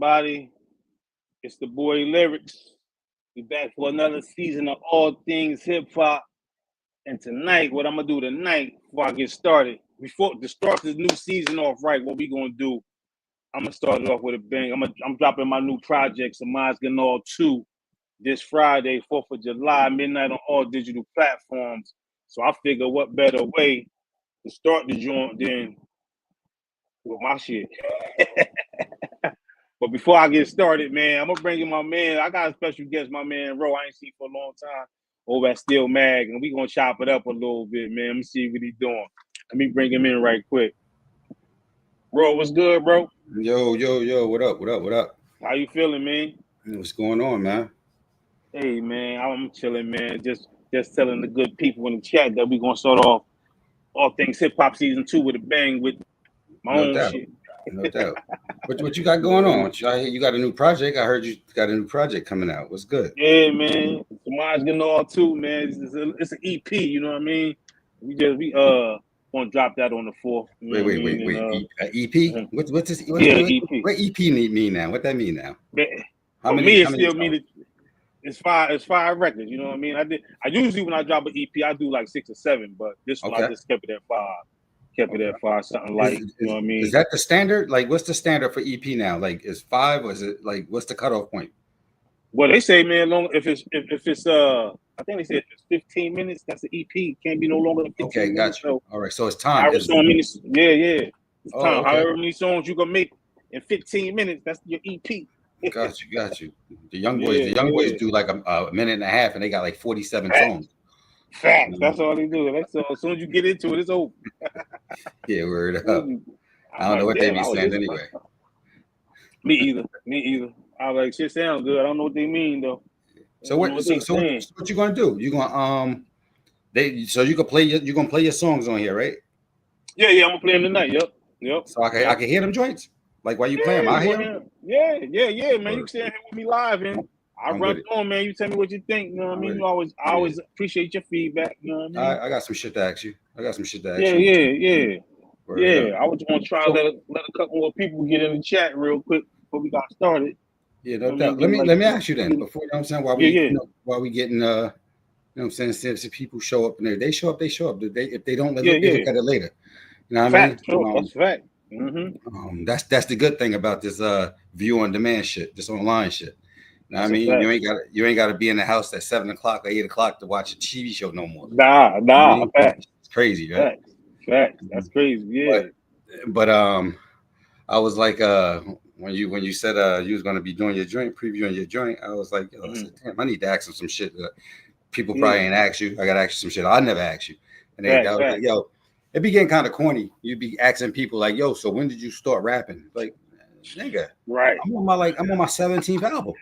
everybody? It's the boy Lyrics. We back for another season of all things hip hop. And tonight, what I'm gonna do tonight before I get started, before to start this new season off right, what we gonna do? I'm gonna start it off with a bang. I'm dropping my new project, Samaj Ganal 2, this Friday, 4th of July, midnight on all digital platforms. So I figure what better way to start the joint than with my shit. But before I get started, man, I'm gonna bring in my man. I got a special guest, my man Ro. I ain't seen for a long time over at Steel Mag, and we gonna chop it up a little bit, man. Let me see what he's doing. Let me bring him in right quick. Ro, what's good, bro? Yo, what up? How you feeling, man? What's going on, man? Hey, man, I'm chilling, man. Just telling the good people in the chat that we gonna start off all things hip hop season 2 with a bang with my own shit. No doubt. What you got going on? You got a new project. I heard you got a new project coming out. What's good? Yeah, man. Samaj Ganal 2, man. It's an EP, you know what I mean? We gonna drop that on the 4th. Wait. EP? What's this? What EP mean now? What that mean now? For me, it still mean it's five records. You know what I mean? I usually when I drop an EP, I do like 6 or 7, but this one I just kept it at 5. Kept it at 5, something like, you know what I mean? Is that the standard? Like, what's the standard for EP now? Like, is 5 or is it like what's the cutoff point? Well, they say, man, if it's I think they said if it's 15 minutes, that's an EP. It can't be no longer than 15 minutes. Got you. So, all right, so it's time. It's time. However many songs you can make in 15 minutes, that's your EP. Got you. The young boys do like a minute and a half, and they got like 47 songs. Facts. That's all they do. That's all. As soon as you get into it, it's over. Yeah, word up. I don't know what they be saying anyway. Me either. I was like, shit sounds good. I don't know what they mean though. So what you gonna do? You gonna you can play you gonna play your songs on here, right? Yeah, I'm gonna play them tonight. Yep. So I can hear them joints. Like while you play them, I hear them. Yeah, man. You can stand here with me live and I run on, man. You tell me what you think. You know what I mean? I always appreciate your feedback. You know what I mean? I got some shit to ask you. Yeah. I was gonna try to let a couple more people get in the chat real quick before we got started. Yeah, no doubt. Let me ask you then before, you know what I'm saying, while we getting you know what I'm saying, since people show up and they show up. If they don't, they look at it later. You know what I mean? Sure. That's fact. Mm-hmm. That's the good thing about this view on demand shit, this online shit. You know what I mean? You ain't gotta be in the house at 7 o'clock or 8 o'clock to watch a TV show no more. Nah, fact. It's crazy, right? Fact. That's crazy, yeah. But I was like when you said you was gonna be doing your joint, previewing your joint, I was like, I said, damn, I need to ask him some shit that people probably ain't asked you. I gotta ask you some shit I never asked you. And then I was like, yo, it be getting kind of corny. You'd be asking people like, yo, so when did you start rapping? Like, nigga, right. I'm on my 17th album.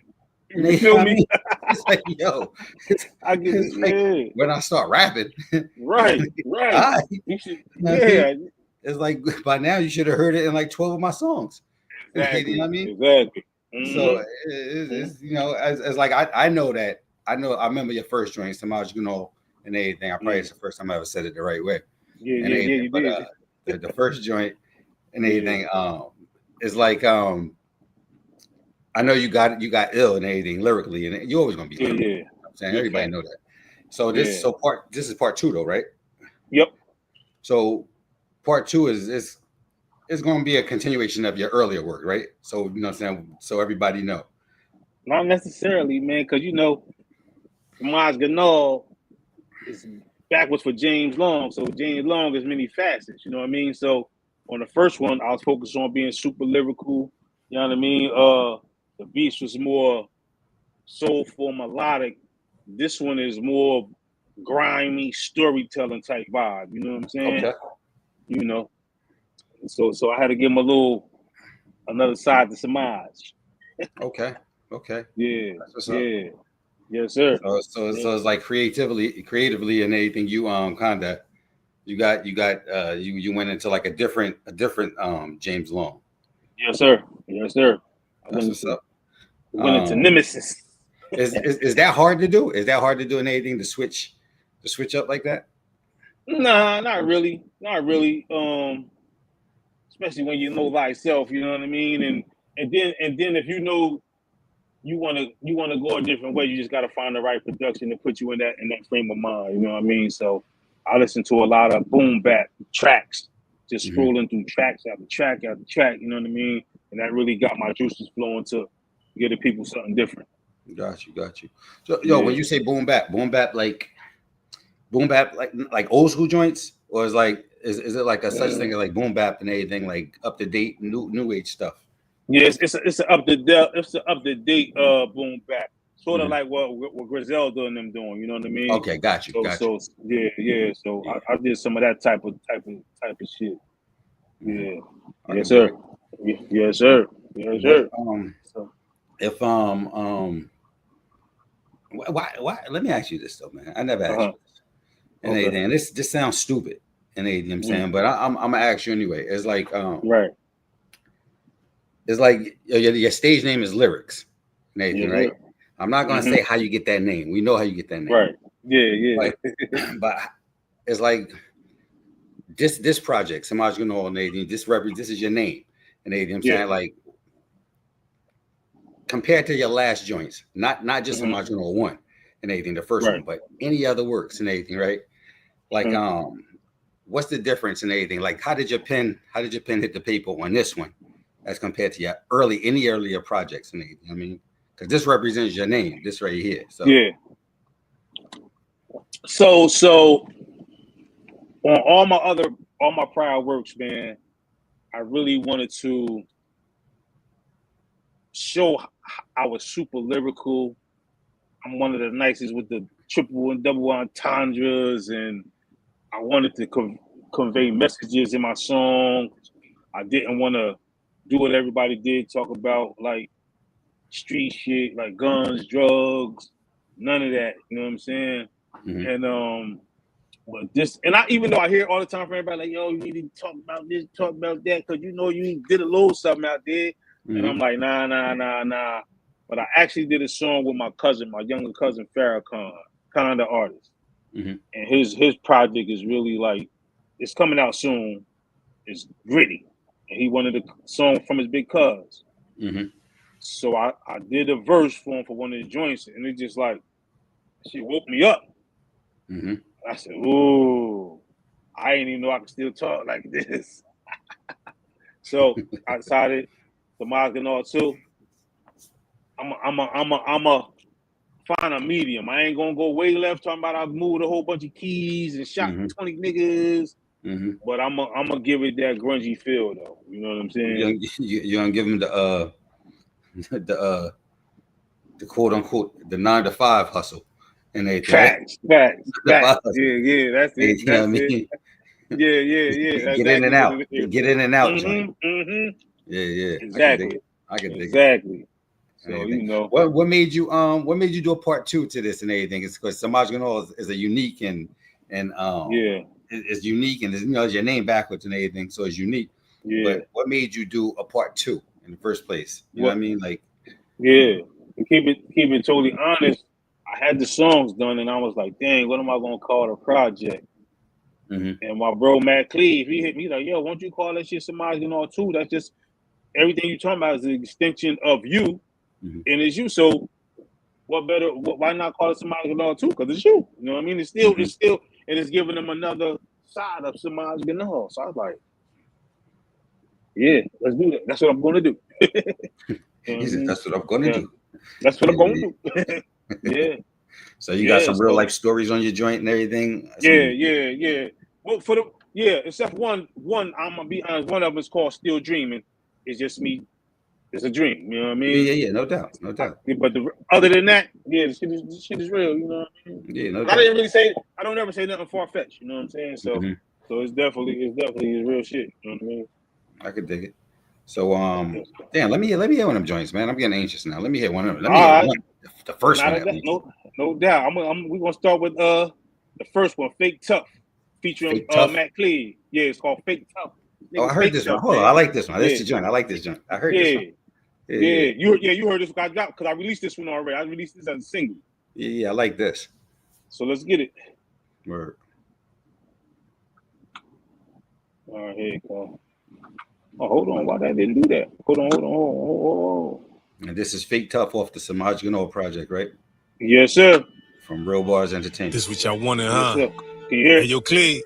You feel me? It's like, yo, when I start rapping. Right. You should, it's like by now you should have heard it in like 12 of my songs. Exactly. You know what I mean? Exactly. Mm-hmm. So it's you know, as like I remember your first joint, Samaj Ganal and everything. I probably it's the first time I ever said it the right way. Yeah, you did. The first joint and everything, is like I know you got ill and everything lyrically, and you're always gonna be lyrical. You know what I'm saying everybody know that. So this is part 2 though, right? Yep. So part 2 is gonna be a continuation of your earlier work, right? So you know what I'm saying, so everybody know. Not necessarily, man, because you know, Samaj Ganal is backwards for James Long. So James Long has many facets, you know what I mean? So on the first one, I was focused on being super lyrical, you know what I mean? The beats was more soulful, melodic. This one is more grimy, storytelling type vibe, you know what I'm saying? Okay. You know. So I had to give him another side to Samaj. Okay. Yeah. Yes, sir. So it's like creatively and anything you kinda you went into like a different James Long. Yes, sir. That's what's up. Went into Nemesis. Is that hard to do? Is that hard to do in anything to switch up like that? Nah, not really. Especially when you know thyself, you know what I mean? and then if you know you wanna go a different way, you just gotta find the right production to put you in that frame of mind. You know what I mean? So I listen to a lot of boom bap tracks, just scrolling through tracks after track after track. You know what I mean? And that really got my juices flowing to give the people something different. Got you. So, yo, when you say boom bap, like old school joints, or is it like a such thing as like boom bap and everything, like up to date new age stuff? Yeah, it's an up to date boom bap, sort of like what Griselda and them doing. You know what I mean? Okay, got you. So yeah. So I did some of that type of shit. Yeah. Yes, sir. Yes, sir. Yes, sir. If why let me ask you this though, man. I never asked you this. And anything, and this sounds stupid and anything, you know what I'm saying, but I'm gonna ask you anyway. It's like right. It's like your stage name is Lyrics and everything, right? I'm not gonna say how you get that name. We know how you get that name. Right. Yeah. But it's like this project, Samaj Ganol and everything, this is your name and everything. I'm saying, like, compared to your last joints, not just Samaj Ganol 1 and everything, the first one, but any other works and everything, right? Like what's the difference in everything? Like how did your pen hit the paper on this one as compared to your any earlier projects and everything? I mean, because this represents your name, this right here. So yeah. So on all my prior works, man, I really wanted to show I was super lyrical. I'm one of the nicest with the triple and double entendres, and I wanted to convey messages in my song. I didn't want to do what everybody did, talk about like street shit, like guns, drugs, none of that. You know what I'm saying? And but this, and I, even though I hear all the time from everybody like, yo, you need to talk about this, talk about that, because you know you did a little something out there. And I'm like, nah. But I actually did a song with my younger cousin Farrakhan, kind of artist. And his project is really like, it's coming out soon. It's gritty. And he wanted a song from his big cuz. So I did a verse for him for one of the joints, and it just like, she woke me up. I said, ooh, I didn't even know I could still talk like this. So I decided to Ganol too. I'm a find a medium. I ain't gonna go way left talking about I moved a whole bunch of keys and shot 20 niggas. But I'm gonna give it that grungy feel though. You know what I'm saying? You're gonna give him the quote unquote the 9 to 5 hustle and everything. Facts. Yeah, that's it. You know what I mean? Yeah. Get in and out. Get in and out, joint. Yeah. Exactly. I can dig it. Exactly. So you know, what made you do a part 2 to this and everything? It's because Samaj Ganol is a unique and it's unique, and it's, your name backwards and everything, so it's unique. But what made you do a part 2 in the first place? You know what I mean? Like, to keep it totally honest, I had the songs done, and I was like, dang, what am I gonna call the project? And my bro Matt Cleve, he hit me like, yo, why don't you call that shit Samaj Ganol 2? That's just everything you're talking about is an extension of you, and it's you. So what better? Why not call it Samaj Ganol 2? Because it's you. You know what I mean? It's still, and it's giving them another side of Samaj Ganol. So I was like, yeah, let's do that. That's what I'm gonna do. He said, that's what I'm gonna do. That's what I'm gonna do. Yeah. So you got some real life stories on your joint and everything. Yeah. Well, except one. I'm gonna be honest. One of them is called "Still Dreaming." It's just me. It's a dream. You know what I mean? Yeah. No doubt. But other than that, the shit is real. You know what I mean? Yeah, no doubt. I don't ever say nothing far fetched. You know what I'm saying? So, so it's definitely real shit. You know what I mean? I could dig it. So, damn, let me hear one of them joints, man. I'm getting anxious now. Let me hear one of them. Let me hear one. The first one. No doubt. We're gonna start with the first one, "Fake Tough," featuring Matt Cleve. Yeah, it's called "Fake Tough." Nigga, I heard this one. Hold on, I like this one. This is the joint. I like this joint. I heard this one. Yeah. You heard this one. I dropped because I released this one already. I released this as a single. Yeah, I like this. So let's get it. Word. All right, here you go. Oh, hold on. Why that didn't do that? Hold on. And this is Fake Tough off the Samaj Gano project, right? Yes, sir. From Real Bars Entertainment. This what y'all wanted, Yes, huh? sir. Can you hear? Hey, yo, Clay.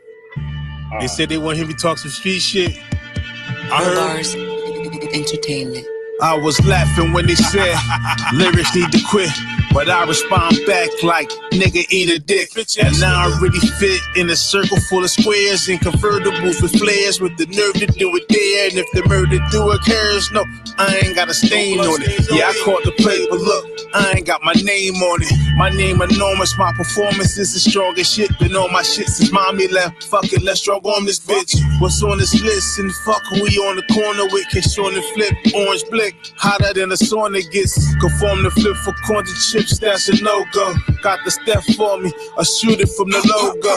They said they want him to talk some street shit. I Real heard. Bars Entertainment. I was laughing when they said lyrics need to quit, but I respond back like nigga eat a dick. And now I really fit in a circle full of squares and convertibles with flares with the nerve to do it there. And if the murder do occurs, no, I ain't got a stain on it. Yeah, I caught the play, but look, I ain't got my name on it. My name enormous, my performance is the strongest shit. Been on my shit since mommy left. Fuck it, let's drug on this bitch. What's on this list? And fuck who we on the corner with? Kishon and Flip, orange blick. Hotter than the sauna gets. Conform to flip for corn chips, that's a no-go. Got the step for me, a shooter from the logo.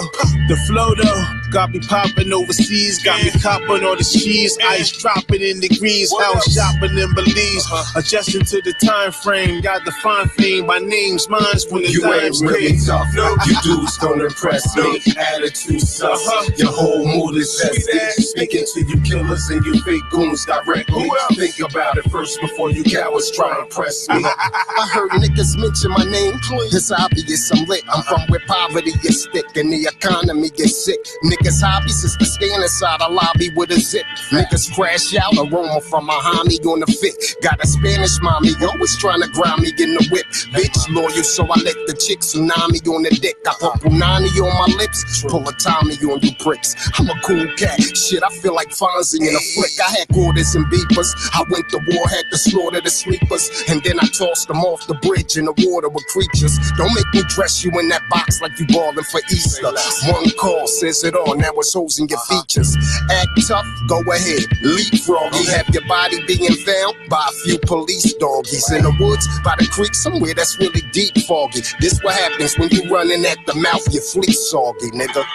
The flow though, got me popping overseas. Got me copping all the cheese. Ice dropping in degrees. House shopping in Belize. Adjusting to the time frame. Got the fine fame by names. Mine's when the You ain't time's really paid. tough. You dudes don't impress me. Attitude sus. Your whole mood is zesty. Speaking to you killers and you fake goons directly. Think about it first before you cowards try to press me. I heard niggas mention my name. It's obvious I'm lit. I'm from where poverty is thick and the economy gets sick. Niggas' hobbies is to stand inside a lobby with a zip. Niggas crash out, aroma from a homie on the fit. Got a Spanish mommy, always trying to grind me in the whip. Bitch loyal, so I let the chick tsunami on the dick. I put punani on my lips, pull a Tommy on you bricks. I'm a cool cat, shit, I feel like Fonzie in a flick. I had quarters and beepers. I went to war, had to slaughter the sleepers. And then I tossed them off the bridge in the water with creatures. Don't make me dress you in that box like you ballin' for Easter. One call says it all, now it's holes in your features. Act tough, go ahead, leapfrog. You have your body being found by a few police doggies in the woods, by the creek somewhere that's really deep foggy. This what happens when you running at the mouth, your fleece soggy, nigga.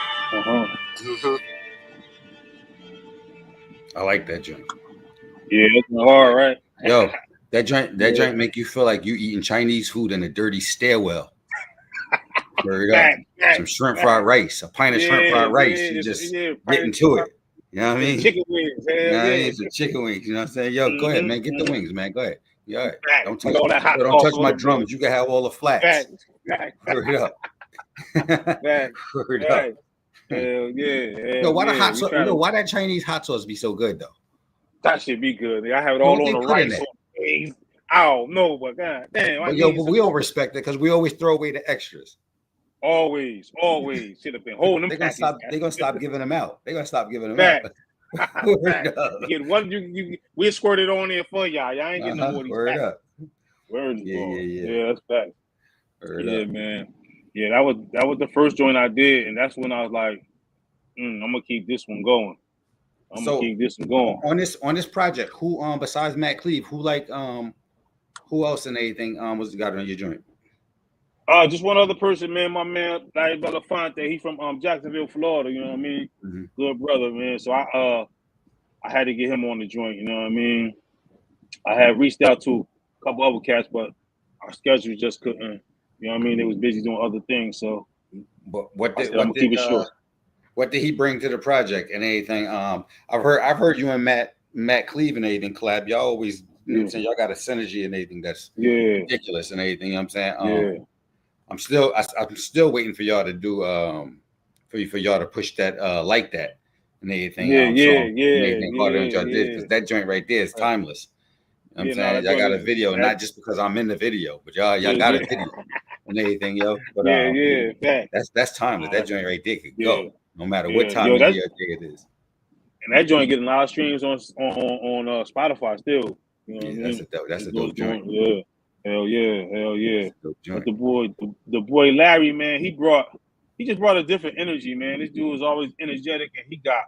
I like that joint. Yeah, it's hard, right? Yo, that joint make you feel like you eating Chinese food in a dirty stairwell. Word up. Some shrimp fried rice, a pint of shrimp fried rice. You just getting to it. You know what I mean? Chicken wings. You know what I mean? Some chicken wings. You know what I'm saying? Yo, go ahead, man. Get the wings, man. Go ahead. You all right? Don't touch my drums. You can have all the flats. Word up. Word up. Hell yeah. Yo, why the hot sauce? You know why that Chinese hot sauce be so good though? That should be good. I have it all on the rice. I don't know, but god damn. But we don't respect it because we always throw away the extras. Always should have been holding them. They're gonna stop giving them out. They're gonna stop giving them out. You get one. We squirted on there for y'all. Y'all ain't getting no more. Word up. Word Yeah. Yeah, that's fact. Word yeah, up. Man. Yeah, that was the first joint I did, and that's when I was like, I'm gonna keep this one going. I'm gonna keep this one going. On this project, who besides Matt Cleve, who else and anything was got on your joint? Just one other person, man. My man, Larry Belafonte. He from Jacksonville, Florida. You know what I mean? Mm-hmm. Good brother, man. So I had to get him on the joint. You know what I mean? I had reached out to a couple other cats, but our schedule just couldn't. You know what I mean? They was busy doing other things. So, but what did he bring to the project and anything? I've heard you and Matt Cleve and anything collab. Y'all always, you know what I'm saying? Y'all got a synergy and anything that's ridiculous and anything. You know what I'm saying? I'm still waiting for y'all to do for y'all to push that like that and anything. Anything harder than y'all did, because that joint right there is timeless. You know what I'm saying? Y'all got a video, not just because I'm in the video, but y'all got a video and anything, yo. But that's timeless. That joint right there could go no matter what time of year it is. And that joint getting a lot of streams on Spotify still. You know what I mean? That's a dope joint. Yeah. Hell yeah. But the boy Larry, man, he just brought a different energy, man. This dude was always energetic, and he got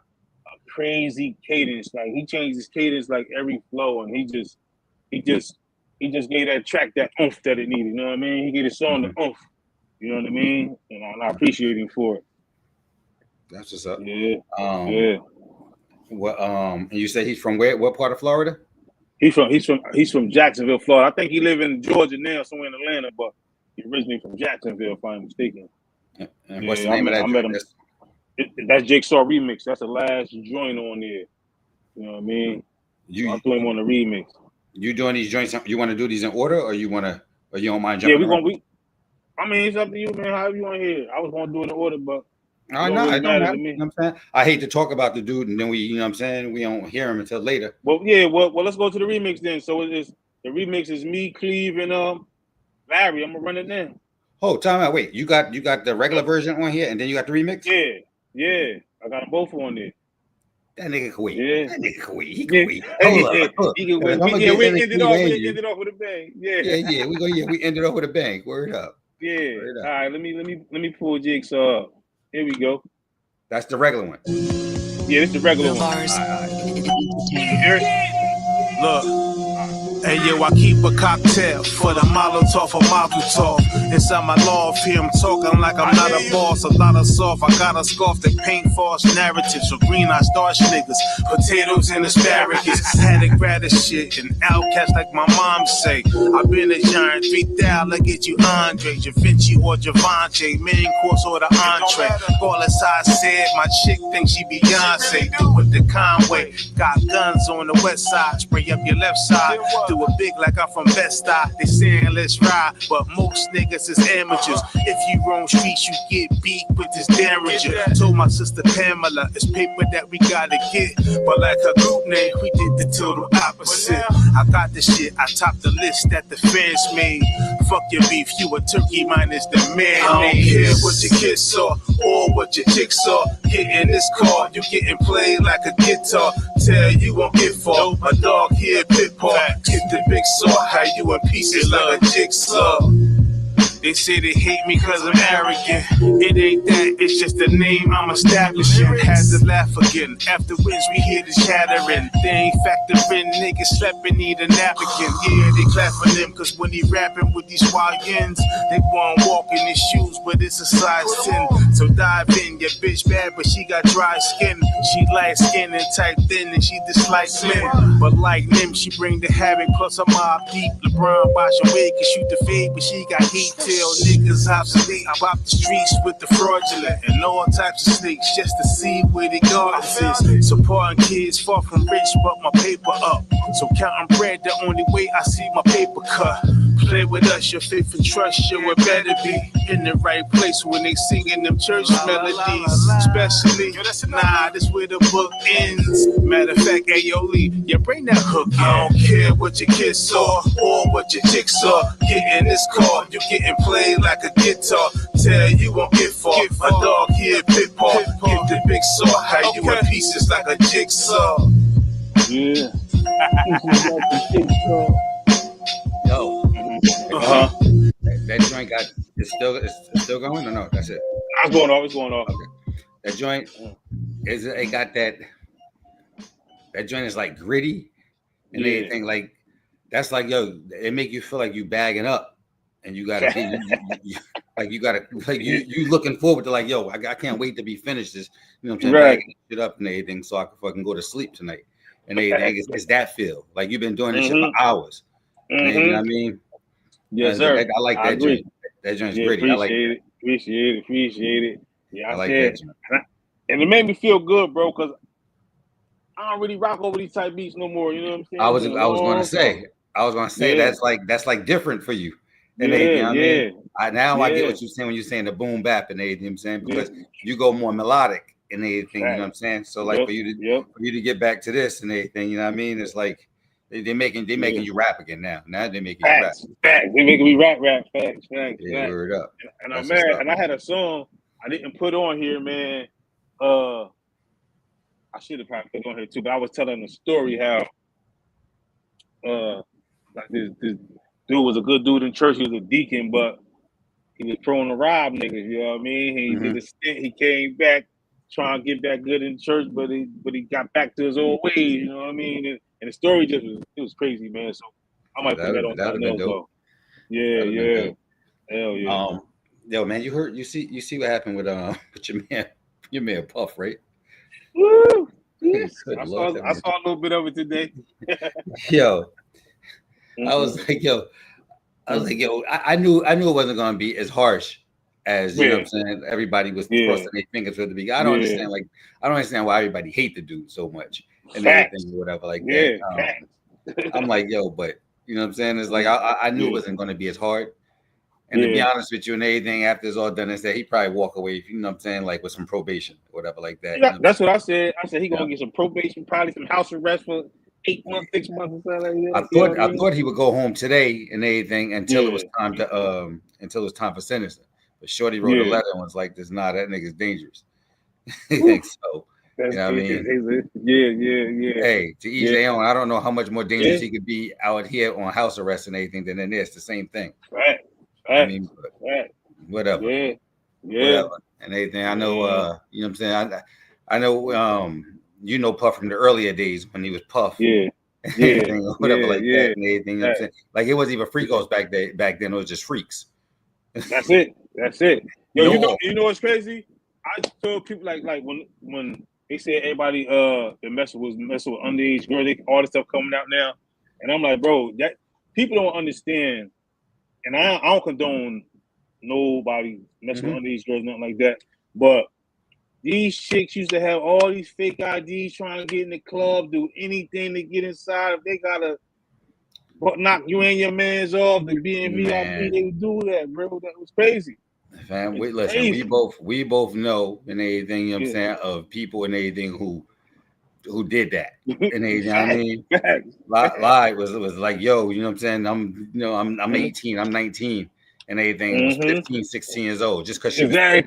a crazy cadence. Like he changed his cadence like every flow, and he just gave that track that oomph that it needed. You know what I mean? He gave his song the oomph. You know what I mean? And I appreciate him for it. That's what's up. Yeah. What and you say he's from where? What part of Florida? He's from Jacksonville, Florida. I think he live in Georgia now, somewhere in Atlanta, but he originally from Jacksonville, if I'm mistaken. And what's the name of that? I met him. That's Jigsaw Remix. That's the last joint on there. You know what I mean? I threw him on the remix. You doing these joints? You want to do these in order, or you don't mind Yeah, jumping? I mean, it's up to you, man. However you want to hear it. I was gonna do it in order, but No, really it don't matter. to me. You know what I'm saying? I hate to talk about the dude, and then you know what I'm saying? We don't hear him until later. Well, yeah, well, let's go to the remix then. So the remix is me, Cleve, and Larry. I'm gonna run it then. Oh, time out. Wait, you got the regular version on here, and then you got the remix? Yeah. I got them both on there. That nigga can wait. Yeah. That nigga can wait. He can wait. Hold up. He can wait. We ended off with a bang. Yeah. We ended off with a bang. Word up. Yeah. Word up. All right. Let me pull Jigsaw up. Here we go. That's the regular one. Yeah, it's the regular one. Look. Hey yo, I keep a cocktail for the Molotov or Molotov. Inside my loft, here I'm talking like I'm not a boss. A lot of soft, I got a scarf that paint false narratives. So green, I starch niggas, potatoes and asparagus. Had to grab this shit and outcast like my mom say. I've been a giant, 3,000, I get you Andre, Da Vinci or Javante, main course or the entree. All as I said, my chick thinks she Beyonce. Do it the Conway, got guns on the west side, spray up your left side. Do it big like I'm from Bed-Stuy. They saying let's ride, but most niggas is amateurs. If you roam streets, you get beat with this Derringer. Told my sister Pamela, it's paper that we gotta get. But like her group name, we did the total opposite. I got the shit, I topped the list that the fans made. Fuck your beef, you a turkey minus the man. I don't care what your kids saw or what your chick saw. Get in this car, you getting played like a guitar. Tell you won't get far. My dog here, pit paw. Get the big saw, how you in pieces like a jigsaw. They say they hate me cause I'm arrogant. It ain't that, it's just the name I'm establishing. Had to laugh again, afterwards we hear the chattering. They ain't factoring, niggas sleeping, need a napkin. Yeah, they clap for them cause when he rapping with these YNs, they won't walk in his shoes, but it's a size 10. So dive in, your bitch bad, but she got dry skin. She light skin and tight thin, and she dislikes men. But like them, she bring the havoc, plus a mob deep. LeBron wash away, can shoot the fade, but she got heat too. Niggas obsolete, I bop the streets with the fraudulent and all types of snakes just to see where they gardens is. Supporting kids far from rich, but my paper up. So counting bread, the only way I see my paper cut. Play with us, your faith and trust, you would better be in the right place when they singing them church melodies. Especially, nah, this where the book ends. Matter of fact, Ayo Lee, you bring that hook in. I don't care what your kids saw or what your chick saw. Get in this car, you getting played like a guitar. Tell you won't get far. My dog here, pit paw. Get the big saw, how you in pieces like a jigsaw. Yeah. Yo. That joint it's still going or no? That's it. It's going off. Okay. That joint it got that joint is like gritty and everything like that's like yo, it make you feel like you bagging up and you gotta you looking forward to like yo, I can't wait to be finished this, you know what I'm saying? Right. Bagging shit up and everything so I can fucking go to sleep tonight. And everything it's that feel. Like you've been doing this shit for hours. You know what I mean? Yes, sir. I like that joint. That joint's gritty. I like it. Appreciate it. Yeah, I like that joint. And it made me feel good, bro, because I don't really rock over these type beats no more. You know what I'm saying? I was gonna say that's like different for you. And I get what you're saying when you're saying the boom bap and everything. You know what I'm saying? Because you go more melodic and everything, you know what I'm saying? So like for you to get back to this and everything, you know what I mean? It's like they're making you rap again now. Now they're making you rap. Facts. They're making me rap. Facts. Yeah, word up. And I'm mad. And I had a song I didn't put on here, man. I should have probably put on here too, but I was telling the story how like this dude was a good dude in church. He was a deacon, but he was prone to rob niggas. You know what I mean? He did a stint. He came back trying to get back good in church, but he got back to his old ways. You know what I mean? And the story it was crazy, man. So I might put that on something else though. Yeah. Hell yeah. Yo, man, you see what happened with your man Puff, right? Woo! Yes. I saw a little bit of it today. Yo. I was like, yo, I knew it wasn't gonna be as harsh as you know what I'm saying. Everybody was crossing their fingers for the beginning. I don't understand why everybody hate the dude so much. and Facts. everything or whatever like Yeah, that. facts. I'm like, yo, but you know what I'm saying? It's like I knew it wasn't going to be as hard. And to be honest with you, and everything after it's all done and said, he probably walk away, you know what I'm saying, like with some probation or whatever like that. Yeah, You know that's what I said. I said he gonna get some probation, probably some house arrest for 8 months, 6 months, or something like that. I thought he would go home today and everything until it was time to until it was time for sentencing. But Shorty wrote a letter and was like, "This that nigga's dangerous." He thinks so. That's, you know what I mean? Yeah. Hey, to each their own. I don't know how much more dangerous he could be out here on house arrest and anything than in this. The same thing. Right. I mean, whatever. Yeah. Whatever. And anything. I know. You know what I'm saying. I know. You know Puff from the earlier days when he was Puff. Yeah. Whatever like that and everything. You know what I'm saying? Like it wasn't even freakos back then. It was just freaks. That's it. Yo, you know what's crazy? I told people like when they said everybody been messing with underage girls, all this stuff coming out now, and I'm like, bro, that people don't understand, and I don't condone nobody messing with underage girls, nothing like that. But these chicks used to have all these fake IDs trying to get in the club, do anything to get inside. If they gotta knock you and your mans off to be in VIP, they would do that, bro. That was crazy. Fam, listen, we both know and everything, you know what I'm saying, of people and everything who did that. And everything, I mean, lie was like, yo, you know what I'm saying? I'm 18, I'm 19, and everything. It was 15, 16 years old, just because she was sick.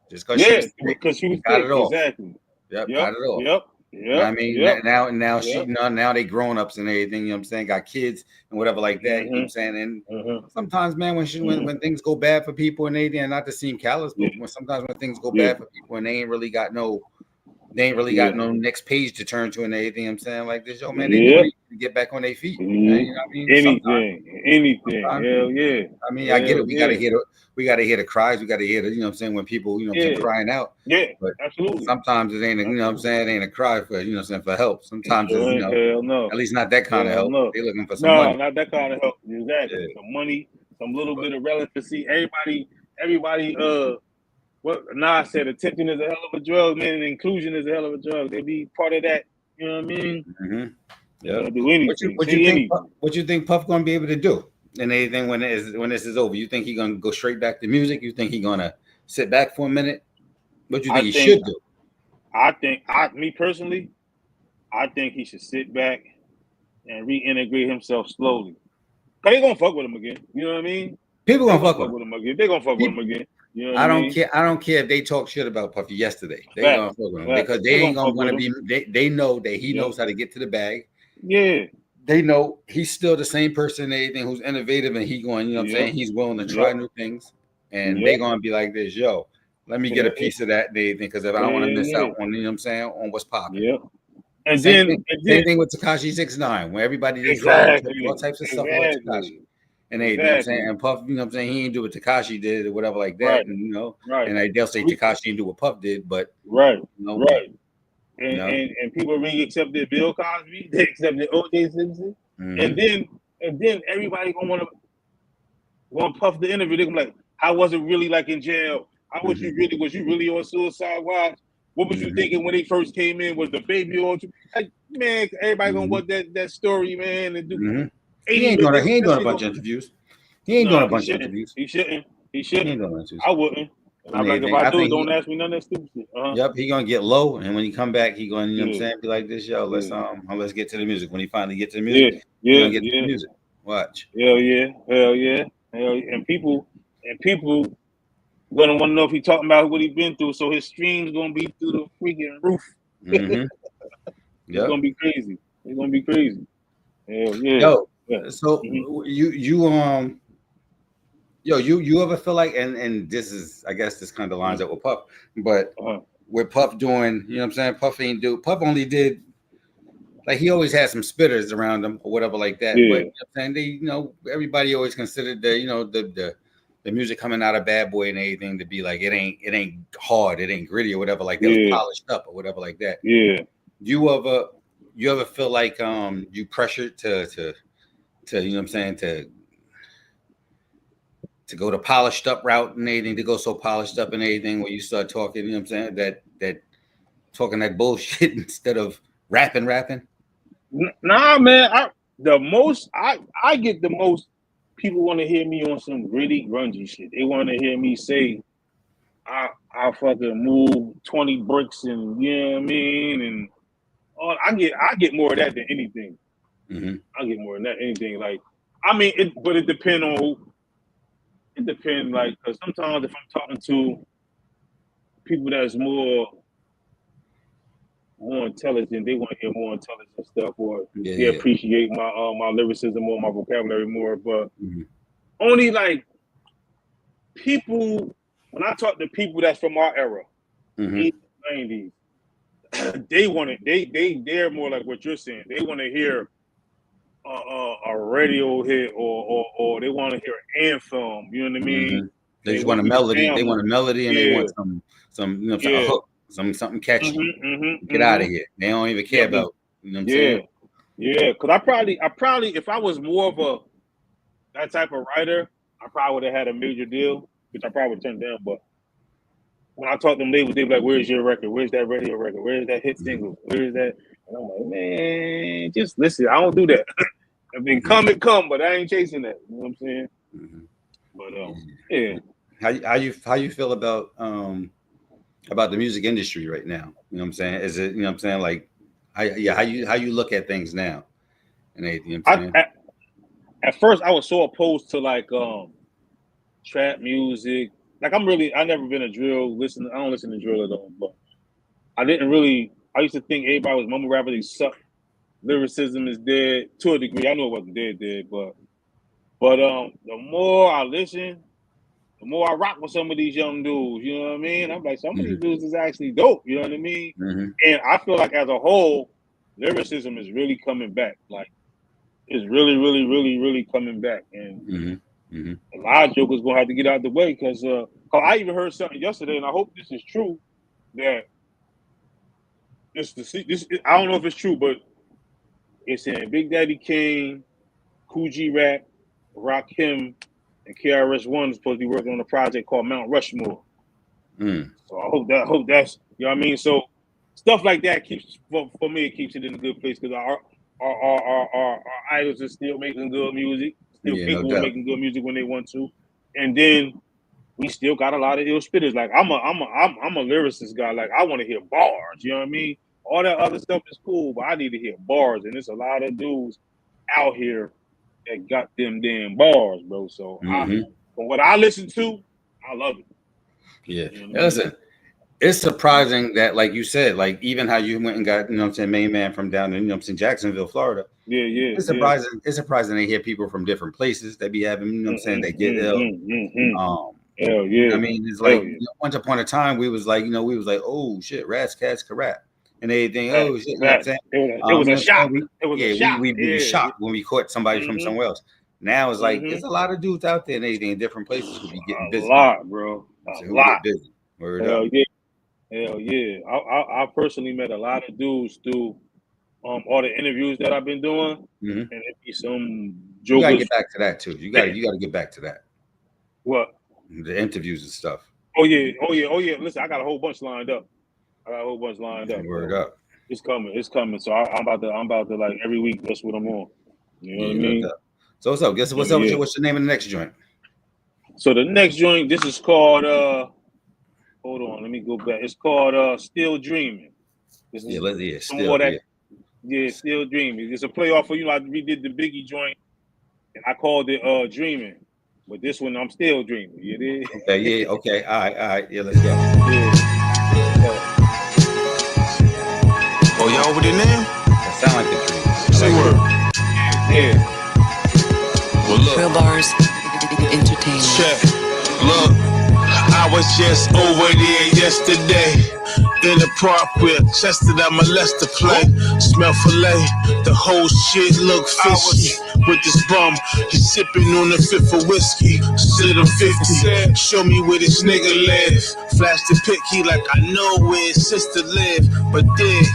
Just because she was sick, because she was got it off. Exactly. Got it off. Yep. You know what I mean, now they grown ups and everything. You know what I'm saying? Got kids and whatever like that. You know what I'm saying? And sometimes, man, when things go bad for people and everything, not to seem callous, but sometimes when things go bad for people and they ain't really got no next page to turn to and everything. I'm saying like this, yo, man, they need to get back on their feet. You know what I mean? Anything. Hell yeah. I mean, I get it. We gotta hear the cries. We gotta hear the, you know what I'm saying, when people, you know what I'm saying, crying out. Yeah, but absolutely. Sometimes it ain't, you know what I'm saying, it ain't a cry for, you know what I'm saying, for help. Sometimes it's, you know, hell no. At least not that kind of help. They're looking for some money. No, not that kind of help. Exactly. Some money, some little bit of relevancy. Everybody, what Nas said, attention is a hell of a drug, man, and inclusion is a hell of a drug. They be part of that. You know what I mean? Yeah. Do anything. What you think Puff gonna be able to do and anything when this is over? You think he gonna go straight back to music? You think he gonna sit back for a minute? What you think he should do? Me personally, I think he should sit back and reintegrate himself slowly. Cause they gonna fuck with him again. You know what I mean? People gonna fuck with him again. They gonna fuck with him again. You know I don't care. I don't care if they talk shit about Puffy yesterday. They gonna fuck with him because they ain't gonna want to be. They know that he knows how to get to the bag. Yeah. They know he's still the same person and everything who's innovative and he going, you know what I'm saying? He's willing to try new things. And they gonna be like this, yo, let me get a piece of that anything because if I don't want to miss out on, you know what I'm saying, on what's popping. Yeah. And same then thing with Tekashi 6ix9ine, where everybody did all types of stuff about Tekashi. And they, you know what I'm saying, and Puff, you know what I'm saying, he didn't do what Tekashi did or whatever like that, and you know, and they'll say Tekashi didn't do what Puff did, but you know, and people really accepted Bill Cosby, they accepted O.J. Simpson, and then everybody gonna want Puff the interview. They're gonna be like, how was it really like in jail? How was you really on suicide watch? What was you thinking when they first came in? Was the baby on you? Like, man, everybody gonna want that story, man, and do. He ain't doing a bunch of interviews. He ain't doing a bunch of interviews. He shouldn't. He ain't doing interviews. I wouldn't. I'm like, if I do, don't ask me none of that stupid shit. Yep, he gonna get low, and when he come back, he going, you know what I'm saying, be like this, yo, let's get to the music. When he finally get to the music, he gonna get to the music. Watch. Hell yeah. And people gonna want to know if he talking about what he been through. So his streams gonna be through the freaking roof. It's gonna be crazy. It's gonna be crazy. Hell yeah. Yo. So you ever feel like and this is, I guess this kind of lines up with Puff, but with Puff doing, you know what I'm saying, Puff only did, like, he always had some spitters around him or whatever like that, but you know what I'm saying, they, you know, everybody always considered the, you know, the music coming out of Bad Boy and everything to be like, it ain't hard, it ain't gritty or whatever like that, it was polished up or whatever like that. You ever feel like you pressured to you know what I'm saying, to go the polished up route and anything, to go so polished up and anything where you start talking, you know what I'm saying, that talking that bullshit instead of Rapping? Nah, man. I get the most people want to hear me on some really grungy shit. They want to hear me say I fucking move 20 bricks and you know what I mean, and I get more of that than anything. Mm-hmm. I get more than that anything. Like, I mean, it depends on who. It depends, like, because sometimes if I'm talking to people that's more intelligent, they want to hear more intelligent stuff, or they appreciate my lyricism or my vocabulary more. But only like people, when I talk to people that's from our era, 80s, 90s, they want it. They're more like what you're saying. They want to hear a radio hit, or they want to hear an anthem. You know what I mean? They just want a melody. They want a melody, and they want some a hook, something catchy. Get out of here. They don't even care about. You know what I'm saying? Yeah. Because I probably, if I was more of that type of writer, I probably would have had a major deal, which I probably would turned down. But when I talked to them, they would be like, "Where's your record? Where's that radio record? Where's that hit single? Where's that?" And I'm like, "Man, just listen. I don't do that. I mean, come, but I ain't chasing that." You know what I'm saying? But yeah. How you feel about the music industry right now? You know what I'm saying? Is it, you know what I'm saying, like how you look at things now? And you know what I'm saying? At first, I was so opposed to like trap music. Like I never been a drill listener. I don't listen to drill at all. But I used to think everybody was mumble rapper. They suck. Lyricism is dead to a degree. I know it wasn't dead, but the more I listen, the more I rock with some of these young dudes. You know what I mean? I'm like, some of these dudes is actually dope. You know what I mean? And I feel like as a whole, lyricism is really coming back. Like, it's really, really, really, really coming back. And a lot of jokers gonna have to get out of the way because I even heard something yesterday, and I hope this is true. That this I don't know if it's true, but it's saying Big Daddy Kane, Coogee Rap, Rakim, and KRS-One is supposed to be working on a project called Mount Rushmore. So I hope that's, you know what I mean. So stuff like that keeps for me, it keeps it in a good place because our idols are still making good music. Still capable of making good music when they want to, and then we still got a lot of ill spitters. Like I'm a lyricist guy. Like I want to hear bars. You know what I mean? All that other stuff is cool, but I need to hear bars. And there's a lot of dudes out here that got them damn bars, bro. So from what I listen to, I love it. Yeah, you know listen. It's surprising that, like you said, like even how you went and got, you know what I'm saying, main man from down in, you know what I'm saying, Jacksonville, Florida. Yeah. It's surprising. It's surprising they hear people from different places. They be having, you know what I'm saying, they get ill. Hell yeah. I mean, it's like once upon a time we was like, oh shit, Rats Cats can rap. And everything, oh shit, you know what I'm saying? It was a shock. We'd be shocked when we caught somebody from somewhere else. Now it's like there's a lot of dudes out there and everything in different places who be getting busy. A lot, bro. A lot. Busy. Word Hell up. yeah. Hell yeah. I personally met a lot of dudes through all the interviews that I've been doing. And it be some jokers. You gotta get back to that too. You gotta get back to that. What? The interviews and stuff. Oh yeah. Listen, I got a whole bunch lined up. Word up. It's coming. So I'm about to like every week. That's what I'm on. You know what I mean? So what's up? Guess what's up? What's the name of the next joint? So the next joint, this is called hold on, let me go back. It's called Still Dreaming. This is Still Dreaming. It's a playoff for, I redid the Biggie joint and I called it Dreaming. But this one I'm still dreaming. You did? Okay, okay. All right. Yeah, let's go. Oh, y'all with it now? That sound like a dream. Say word. Yeah. Well, look. Real bars, entertainment. Check. Look, I was just over there yesterday. In the park with Chester that molester play. Smell filet, the whole shit look fishy. With this bum, he's sipping on the fifth of whiskey. Sit him 50, show me where this nigga live. Flash the pic, he like I know where his sister live. But then,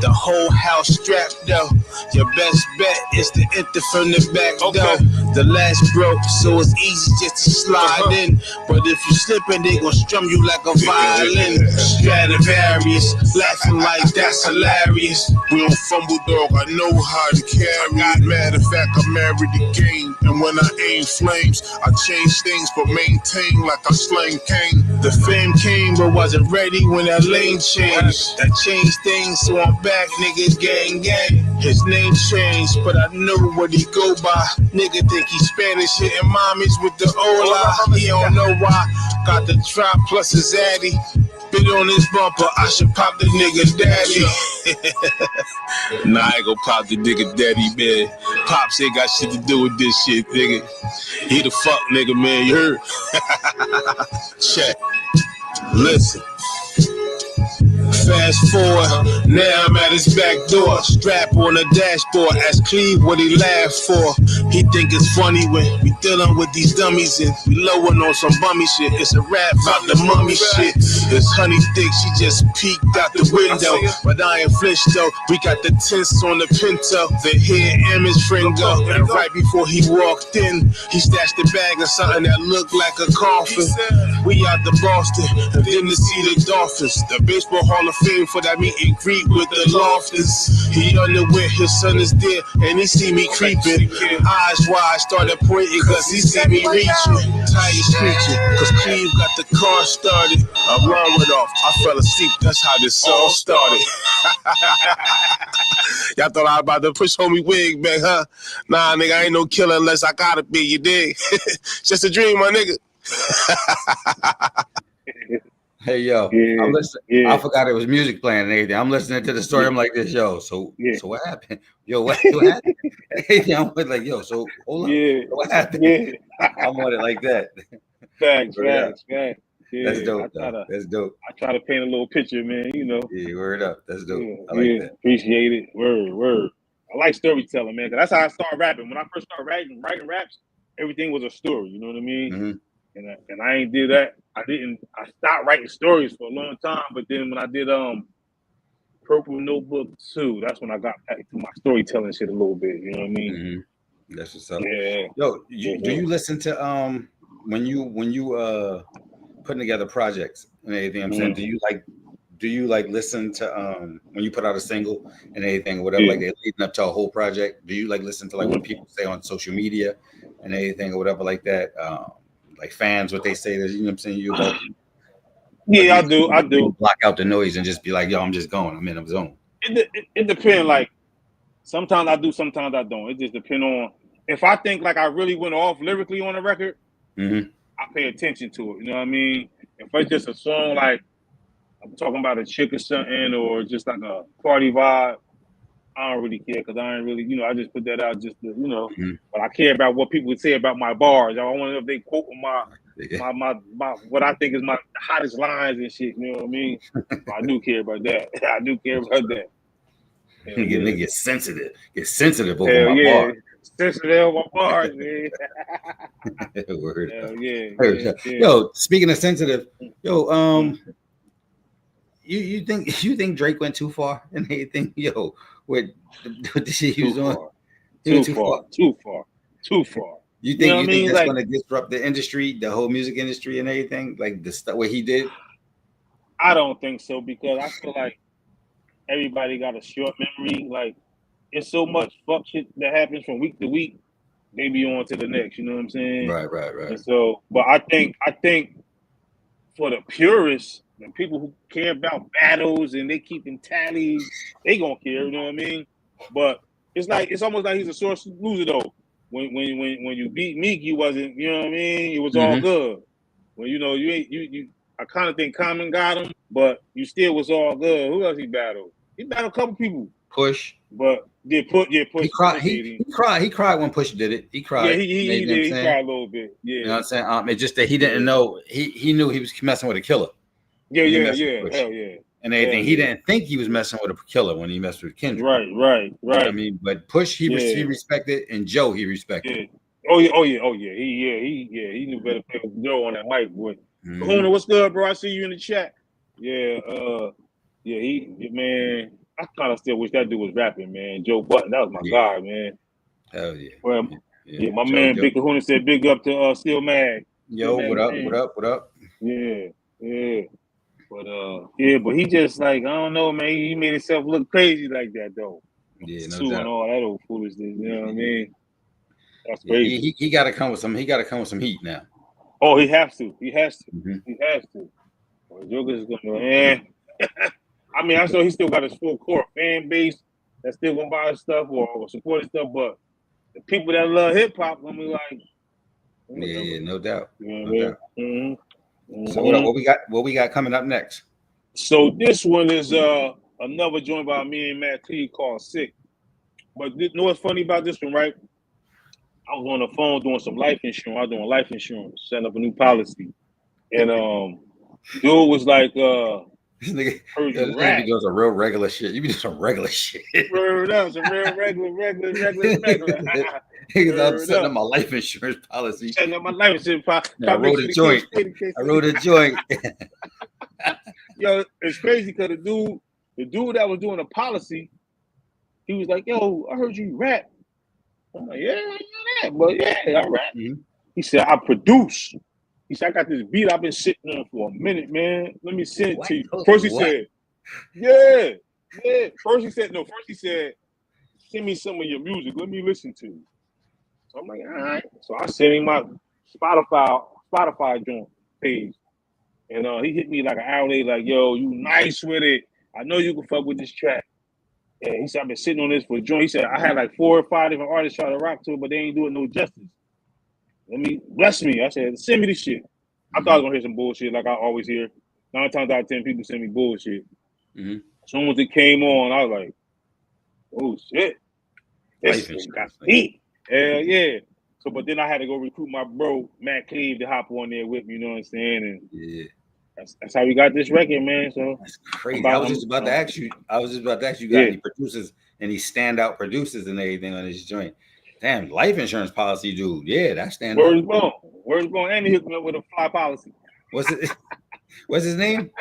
the whole house strapped up. Your best bet is to enter from the back door. The last broke, so it's easy just to slide in. But if you slippin', they gon' strum you like a violin. Stradivarius, laughing like that's hilarious. We don't fumble, dog. I know how to carry it. Matter of fact, I married the game. And when I aim flames, I change things but maintain like I slang cane. The fame came but wasn't ready when that lane changed. That changed things, so I'm back, nigga, gang, gang. His name changed, but I know what he go by. Nigga think he's Spanish, hitting mommies with the hola. He don't know why. Got the drop plus his addy. Bit on his bumper, I should pop the nigga daddy. Nah, I ain't gon' pop the nigga daddy, man. Pops ain't got shit to do with this shit, nigga. He the fuck nigga, man, you heard? Check. Listen. Fast forward, now I'm at his back door. Strap on the dashboard, ask Cleve what he laughed for. He think it's funny when we dealing with these dummies and we lowin' on some bummy shit. It's a rap about the mummy shit. This honey thick, she just peeked out the window. But I ain't flinched though, we got the tints on the Pinto. Then here Emmett friend go. And right before he walked in, he stashed the bag of something that looked like a coffin. We out to Boston, and then to see the Dolphins. The baseball Hall of Fame for that meet and greet with the Loftus. He underwent, his son is there, and he see me creeping. Eyes wide, started pointing, cause he see me reaching. Tires screeching, cause Cleve got the car started. Alarm went off, I fell asleep, that's how this song started. Y'all thought I was about to push homie wig back, huh? Nah, nigga, I ain't no killer unless I gotta be, you dig? Just a dream, my nigga. Hey yo, I'm listening. I forgot it was music playing and everything. I'm listening to the story. I'm like this, yo. So what happened? Yo, what happened? Hey, I'm like, yo. So hold on. So what happened? I'm on it like that. Facts. That's dope. That's dope. I try to paint a little picture, man. You know. Yeah, word up. That's dope. I like that. Appreciate it. Word. I like storytelling, man. Cause that's how I started rapping. When I first started writing raps, everything was a story. You know what I mean? Mm-hmm. And I ain't did that. I stopped writing stories for a long time, but then when I did Purple Notebook 2, that's when I got back to my storytelling shit a little bit. You know what I mean? Mm-hmm. That's what's up. Yeah. Yo, do you listen to when you putting together projects and everything? I'm saying, do you listen to when you put out a single and anything or whatever, like they're leading up to a whole project? Do you listen to what people say on social media and anything or whatever like that? Like fans, what they say, that you know what I'm saying, you about. Yeah, I do. Block out the noise and just be like, yo, I'm just going. I'm in a zone. It depends. Like sometimes I do, sometimes I don't. It just depends on if I think like I really went off lyrically on a record. Mm-hmm. I pay attention to it. You know what I mean? If it's just a song like I'm talking about a chick or something, or just like a party vibe, I don't really care because I ain't really, I just put that out just to, but I care about what people would say about my bars. I want to know if they quote my what I think is my hottest lines and shit. You know what I mean? I do care about that. I do care about that. Nigga get sensitive. Get sensitive over my bars. Sensitive over my bars, man. Word. Yeah. Yo, speaking of sensitive, you think Drake went too far in anything? Yo, with the shit he was on? Too far. You think that's going to disrupt the industry, the whole music industry and everything? Like the stuff what he did? I don't think so, because I feel like everybody got a short memory. Like it's so much fuck shit that happens from week to week. They be on to the next. You know what I'm saying? Right. And so, but I think for the purists and people who care about battles and they keeping tallies, they gonna care. You know what I mean? But it's almost like he's a sore loser though. When you beat Meek, you wasn't. You know what I mean? It was all good. When you I kind of think Common got him, but you still was all good. Who else he battled? He battled a couple people. Push. But Push. He cried. He cried when Push did it. He cried. Yeah, he did. He cried a little bit. Yeah. You know what I'm saying? It's just that he didn't know. He knew he was messing with a killer. Yeah. Hell yeah. And everything. He didn't think he was messing with a killer when he messed with Kendrick. Right. You know I mean, but Push he respected, and Joe he respected. Yeah. Oh yeah. He knew better play with Joe on that mic, boy. Kahuna, what's good, bro? I see you in the chat. Yeah, man. I kind of still wish that dude was rapping, man. Joe Button, that was my guy, man. Hell yeah. Well, Yeah, my man Big Kahuna said big up to Steel Mag. Yo, what up? What up? What up? Yeah. But he just like, I don't know, man. He made himself look crazy like that though. Yeah, no Suing doubt. all that old foolishness, you know what I mean? That's crazy. He got to come with some. He got to come with some heat now. Oh, he has to. He has to. Mm-hmm. He has to. Well, Joker's gonna. I mean, I know he still got his full core fan base that's still gonna buy his stuff or support his stuff, but the people that love hip hop gonna be like, yeah, no doubt. You know no doubt. Mm-hmm. So what we got coming up next? So this one is another joint by me and Matt T called Sick. But you know what's funny about this one, right? I was on the phone doing some life insurance. I was doing life insurance, setting up a new policy. And dude was like, this nigga rap. does a real regular shit. You be doing some regular shit. Some real regular. Niggas out setting up my life insurance policy. Setting up my life insurance policy. I wrote a joint. Yo, it's crazy because the dude that was doing the policy, he was like, yo, I heard you rap. I'm like, yeah, I rap. Mm-hmm. He said, I produce. He said, I got this beat I've been sitting on for a minute, man. Let me send it to you. First he said, yeah. First he said, send me some of your music. Let me listen to it. So I'm like, all right. So I sent him my Spotify joint page. And he hit me like an hour later, like, yo, you nice with it. I know you can fuck with this track. And he said, I've been sitting on this for a joint. He said, I had like 4 or 5 different artists try to rock to it, but they ain't doing no justice. Bless me. I said, send me this shit. I thought I was going to hear some bullshit like I always hear. 9 times out of 10, people send me bullshit. Mm-hmm. As soon as it came on, I was like, oh, shit. This shit got heat. Hell yeah. So, but then I had to go recruit my bro, Matt Cleve, to hop on there with me, you know what I'm saying? And yeah. That's how we got this record, man. So that's crazy. I was just about to ask you, got any producers, any standout producers and everything on this joint? Damn, life insurance policy, dude. Yeah, that's standout. Word's bone. And he hooked me up with a fly policy. What's his name?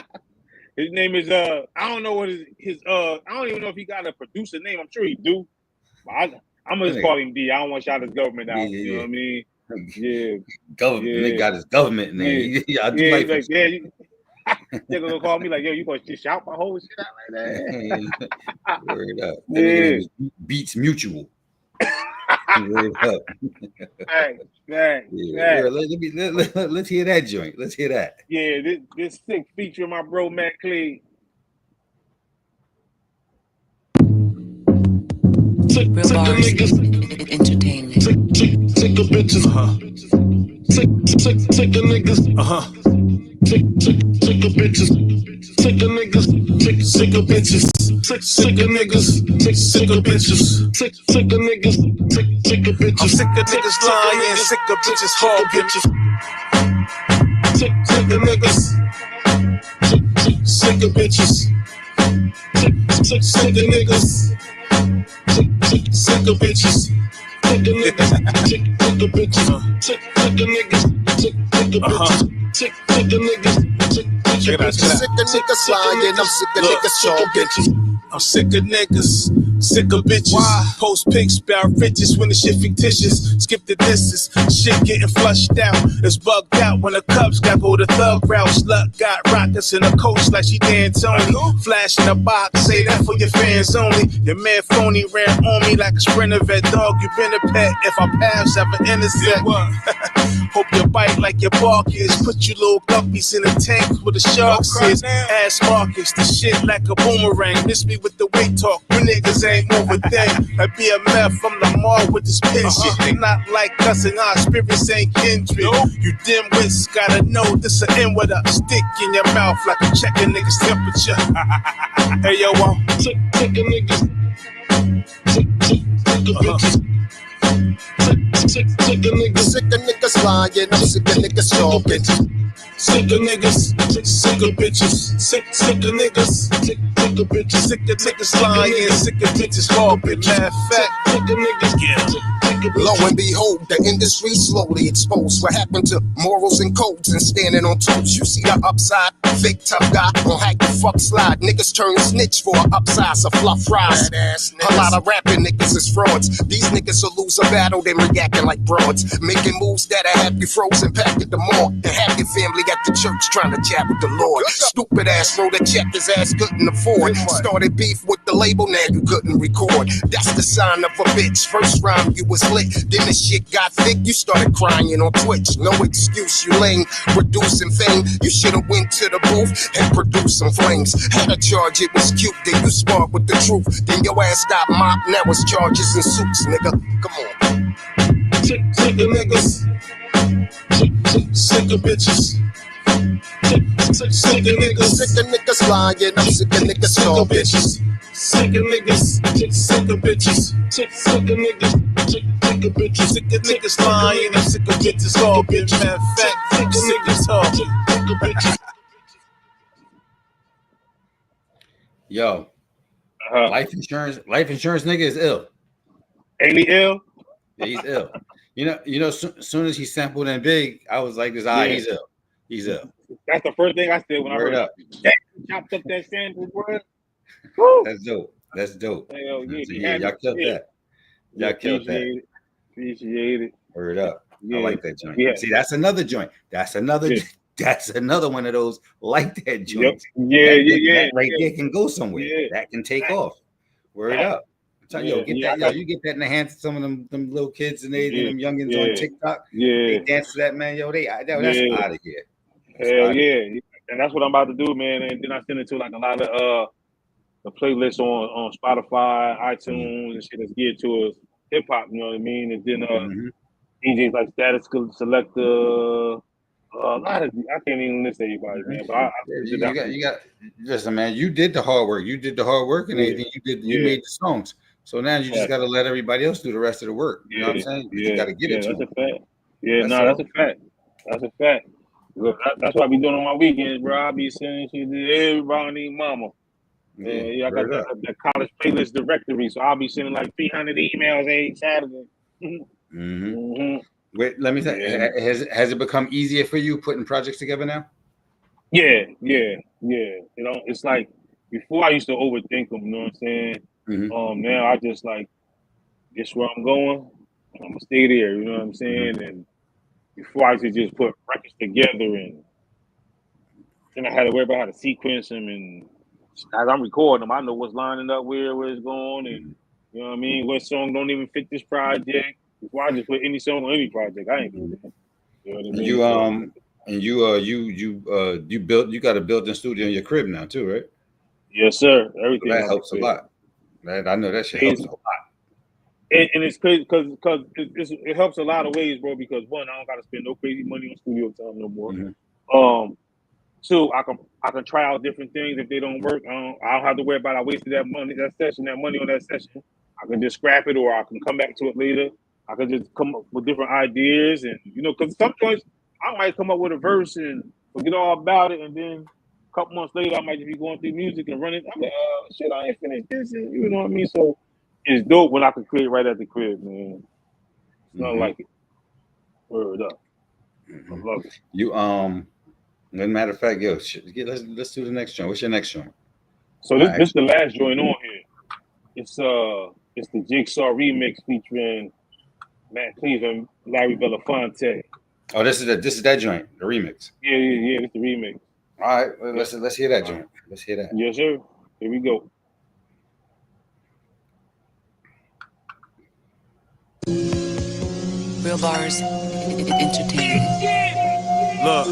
His name is I don't know what his I don't even know if he got a producer name. I'm sure he do. But I'm gonna just call him D. I don't want to shout his government out. You know what I mean? Yeah. Government. They got his government name. I do like that. They're gonna call me like, yo, you gonna just shout my whole shit out like that? Word up. Yeah. Beats Mutual. Word up. Right. Let's hear that joint. Let's hear that. Yeah, this sick featuring my bro Matt Clay. Real bars, entertainment. Sick of bitches, sick of niggas, sick of bitches, sick of niggas, sick of bitches, sick of niggas, sick of bitches, sick of niggas, sick of bitches. I'm sick of niggas lying, sick of bitches, hard bitches, sick of niggas, sick of bitches, sick of niggas. Sick of bitches, sick of niggas, sick of bitches, sick of niggas, sick of bitches, sick of niggas, sick of niggas lying, I'm sick of niggas talking. I'm sick of niggas, sick of bitches. Why? Post pics about riches when the shit fictitious. Skip the distance, shit getting flushed out. It's bugged out when the Cubs got go the thug route. Slut got rockets in a coach like she D'Antoni. Flash in a box, say that for your fans only. Your man phony ran on me like a sprinter vet dog. You been a pet if I pass, have an intersect. Hope you bite like your bark is. Put you little guppies in a tank with the sharks is. Ass Marcus, the shit like a boomerang. Miss me with the weight talk. You niggas ain't over there. I be a meth from the mall with this pin shit. They not like us and our spirits ain't kindred. You dimwits gotta know this a N with a stick in your mouth like a checking niggas temperature. Hey yo, I'm sick of niggas. Sick of bitches. Sick of niggas lying, I'm sick of niggas talking. Sick of niggas, sick of bitches, sick of niggas, sick of bitches, sick of niggas lying, sick of bitches harping. Matter of fact, sick of niggas, sick Lo and behold, the industry slowly exposed what happened to morals and codes and standing on toes. You see the upside, fake tough guy on hack the fuck slide. Niggas turn snitch for an upsize of fluff fries. A lot of rapping niggas is frauds. These niggas will lose a battle, then reacting like broads. Making moves that'll have you frozen, packed at the mall. And have your family at the church trying to chat with the Lord. Stupid ass wrote a check his ass couldn't afford. Started beef with the label, now you couldn't record. That's the sign of a bitch. First rhyme you was lit, then the shit got thick, you started crying on Twitch. No excuse, you lame, producing fame. You should've went to the booth and produced some flames. Had a charge, it was cute, then you sparked with the truth. Then your ass got mopped, now it's charges and suits, nigga. Come on. Sick of niggas. Sick of bitches. Sick of niggas. Sick of niggas lying, I'm sick of niggas star bitches. Sick of niggas, sick of bitches, sick of niggas, sick of bitches, sick of niggas lying, I'm sick of bitches, all bitch, man, fat, sick of niggas, all sick of bitches. Yo, life insurance nigga is ill. Ain't he ill? Yeah, he's ill. You know, soon as he sampled in Big, I was like, "This, he's ill. He's ill." That's the first thing I said when Word I heard up. chopped up that sample, bro. That's dope. That's dope. Hell yeah, Yeah, y'all killed that. Y'all killed that. Appreciate it. Word up. Yeah. I like that joint. Yeah. See, that's another joint. That's another. Yeah. That's another one of those like that joints. Yep. Yeah, That right there can go somewhere. Yeah. That can take off. Word up. I'm telling you, get that. You get that in the hands of some of them little kids and them youngins on TikTok. Yeah. They dance to that, man. Yo, that's out of here. Hell yeah. And that's what I'm about to do, man. And then I send it to like a lot of the playlists on Spotify, iTunes, and shit that's geared towards hip hop. You know what I mean? And then DJs like Status Selector, a lot of I can't even list everybody, man. But you got listen, man. You did the hard work. You did the hard work and everything. You made the songs. So now you just got to let everybody else do the rest of the work. You know what I'm saying? You got to get it to that's them. a fact. Yeah, that's a fact. That's a fact. Look, that's what I be doing on my weekends, bro. I be sending shit to everybody and mama. I got the college playlist directory, so I'll be sending like 300 emails every Saturday. Wait, let me say, has it become easier for you putting projects together now? Yeah. You know, it's like before I used to overthink them. You know what I'm saying? Now I just like, guess where I'm going. I'm gonna stay there. You know what I'm saying? And before I used to just put records together, and then I had to worry about how to sequence them. And as I'm recording them, I know what's lining up where it's going, and you know what I mean. What song don't even fit this project? Before I just put any song on any project, I ain't doing that. You know what I mean? You built. You got a built-in studio in your crib now too, right? Yes, sir. Everything that helps a lot. I know that shit helps a lot. And it's crazy because it helps a lot of ways, bro. Because one, I don't got to spend no crazy money on studio time no more. Two, I can try out different things if they don't work. I don't have to worry about I wasted that money on that session. I can just scrap it, or I can come back to it later. I can just come up with different ideas, and because some points I might come up with a verse and forget all about it, and then a couple months later I might just be going through music and running. I'm like, oh shit, I ain't finished this, and you know what I mean. So it's dope when I can create right at the crib, man. It's not like it. Word up. I love it. You as a matter of fact, let's do the next joint. What's your next joint? So this is the last joint on here. It's the Jigsaw remix featuring Matt Cleveland, Larry Belafonte. Oh, this is that joint, the remix. Yeah, it's the remix. All right, let's hear that joint. Let's hear that. Yes, sir. Here we go. Real bars, entertainment. Look.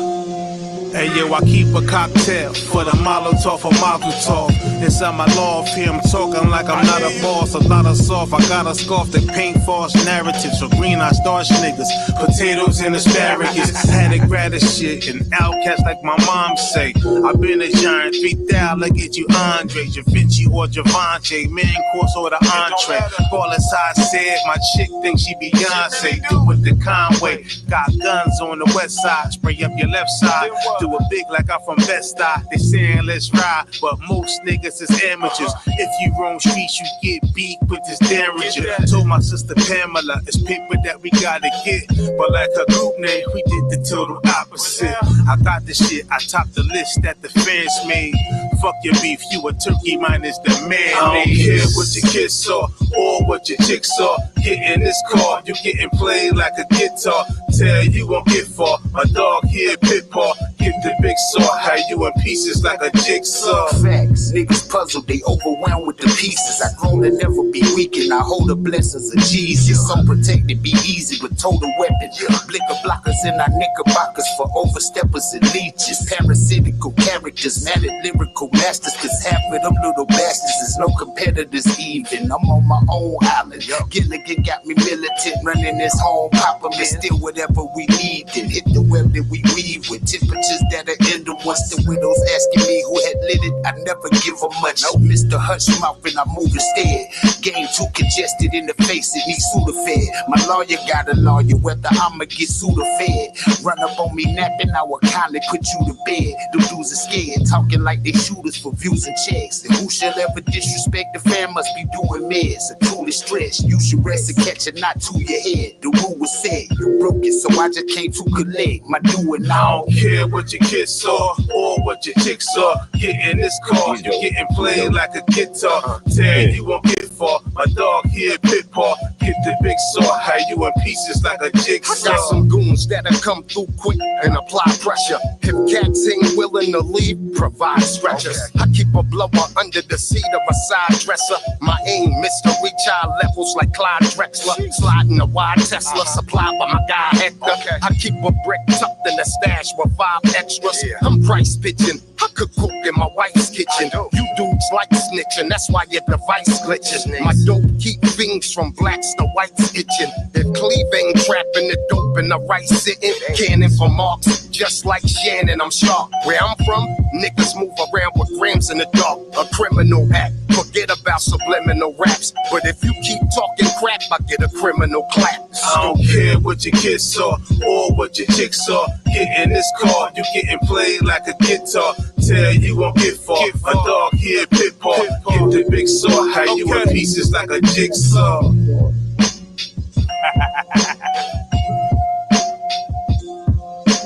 Hey yo, I keep a cocktail for the Molotov or Mazel inside my loft here. I'm talking like I'm not a boss. A lot of soft, I got a scarf that paint false narratives. So green eye starch niggas, potatoes and asparagus. Had to grab this shit and outcast like my mom say. I've been a giant, 3,000, get you Andre, Da Vinci or Javante. Main course or the entree. Ball aside said, my chick thinks she Beyonce. Do it the Conway. Got guns on the west side, spray up your left side. Do it big like I'm from Best-Eye. They saying let's ride, but most niggas players is amateurs. If you roam streets, you get beat with this Derringer. Told my sister Pamela, it's paper that we gotta get. But like her group name, we did the total opposite. I got the shit, I topped the list that the fans made. Fuck your beef, you a turkey minus the man. I don't care what your kids saw or what your chick saw. Get in this car, you getting played like a guitar. Tell you won't get far. My dog here, pit paw. Get the big saw, how you in pieces like a jigsaw. Facts, niggas puzzled, they overwhelmed with the pieces. I grown to never be weak, and I hold the blessings of Jesus. Some protected, be easy with total weapons. Blicker blockers in our knickerbockers for oversteppers and leeches. Parasitical characters, mad at lyrical masters, cause half of them little bastards is no competitors even. I'm on my own island. Gilligan got me militant, running this home, pop 'em and steal whatever we need. Then hit the web that we weave with temperatures that are in the once the widows asking me who had lit it, I never give them much. No, Mr. Hushmouth and I move instead. Game too congested in the face, it needs Sudafed. My lawyer got a lawyer, whether I'ma get Sudafed. Run up on me napping, I will kindly put you to bed. The dudes are scared, talking like they shooters for views and checks. And who shall ever disrespect the fam must be doing meds. A truly stress, you should rest and catch a knot to your head. The rule was said, you broke it, so I just came to collect my due and I all. don't care what your kids saw or what your chick saw. Get in this car, you getting played like a guitar. Tell you won't get far. My dog here, pit paw. Get the big saw, how you in pieces like a jigsaw. Got some goons that'll come through quick and apply pressure. If cats ain't willing to leave, provide stretchers. I keep a blower under the seat of a side dresser. My aim, Mr. Reach high levels like Clyde Drexler. Sliding a wide Tesla, supplied by my guy Hector. I keep a brick tucked in the stash with 5 extras. I'm price pitching. I could cook in my wife's kitchen. You dudes like snitching, that's why your device glitches. My dope keep things from blacks to whites itching. If Cleve ain't trapping the dope in the right sitting, cannon for marks, just like Shannon, I'm sharp. Where I'm from, niggas move around with grams in the dark. A criminal act, forget about subliminal raps. But if you keep talking crap, I get a criminal clap. I don't care what your kids saw or what your chick saw. Get in this car, you getting played like a guitar. Tell you won't get far. My dog here, pit paw. Get the big saw, how you in pieces like a jigsaw.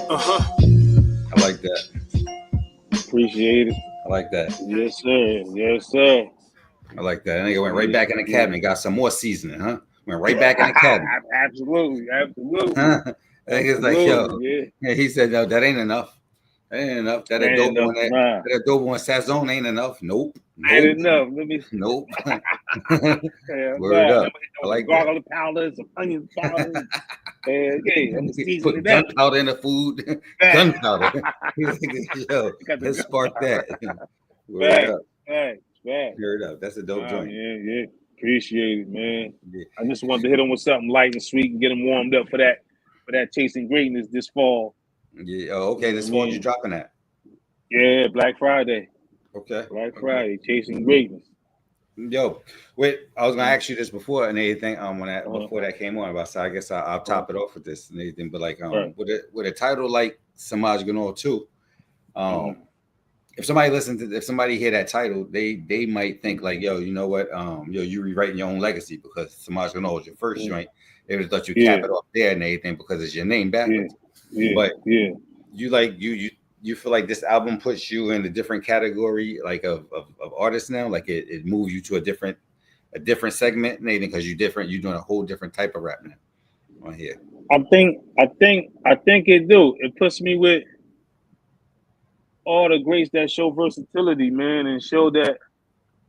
I like that. Appreciate it. I like that. Yes, sir. Yes, sir. I like that. And nigga went right back in the cabinet, got some more seasoning, huh? Went right back in the cabinet. Absolutely. Absolutely. Nigga's like, yo. Yeah. He said, no, that ain't enough. That ain't enough. That adobo and sazon ain't enough. Nope. Ain't enough. Let me. Nope. Yeah, Word up. I like that. garlic powder, some onion powder. I'm Put gunpowder in the food. Gunpowder. Yo, let's spark that. Word up. Word up. That's a dope joint. Yeah. Appreciate it, man. Yeah. I just wanted to hit them with something light and sweet and get them warmed up for that chasing greatness this fall. Yeah. Oh, okay. This fall you dropping that? Yeah, Black Friday. Okay. Black Friday, chasing greatness. Yo, wait. I was gonna ask you this before and everything. Before that came on, so I guess I'll top it off with this and everything. But like, with a title like Samaj Ganol 2, if somebody hear that title, they might think like, yo, you know what? You rewriting your own legacy because Samaj Ganol is your first joint. They would thought you cap it off there and everything because it's your name backwards. But you feel like this album puts you in a different category like of artists now, like it moves you to a different segment, Nathan, because you're doing a whole different type of rap now on here. I think it do. It puts me with all the greats that show versatility, man, and show that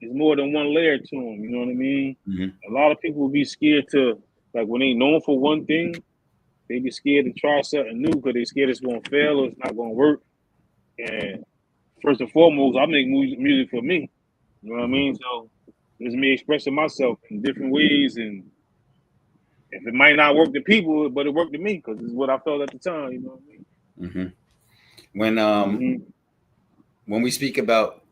there's more than one layer to them. You know what I mean? Mm-hmm. A lot of people will be scared to, like, when they known for one thing, they be scared to try something new because they scared it's gonna fail or it's not gonna work. And first and foremost, I make music for me. You know what I mean? So it's me expressing myself in different ways, and if it might not work to people, but it worked to me because it's what I felt at the time. You know what I mean? Mm-hmm. When we speak about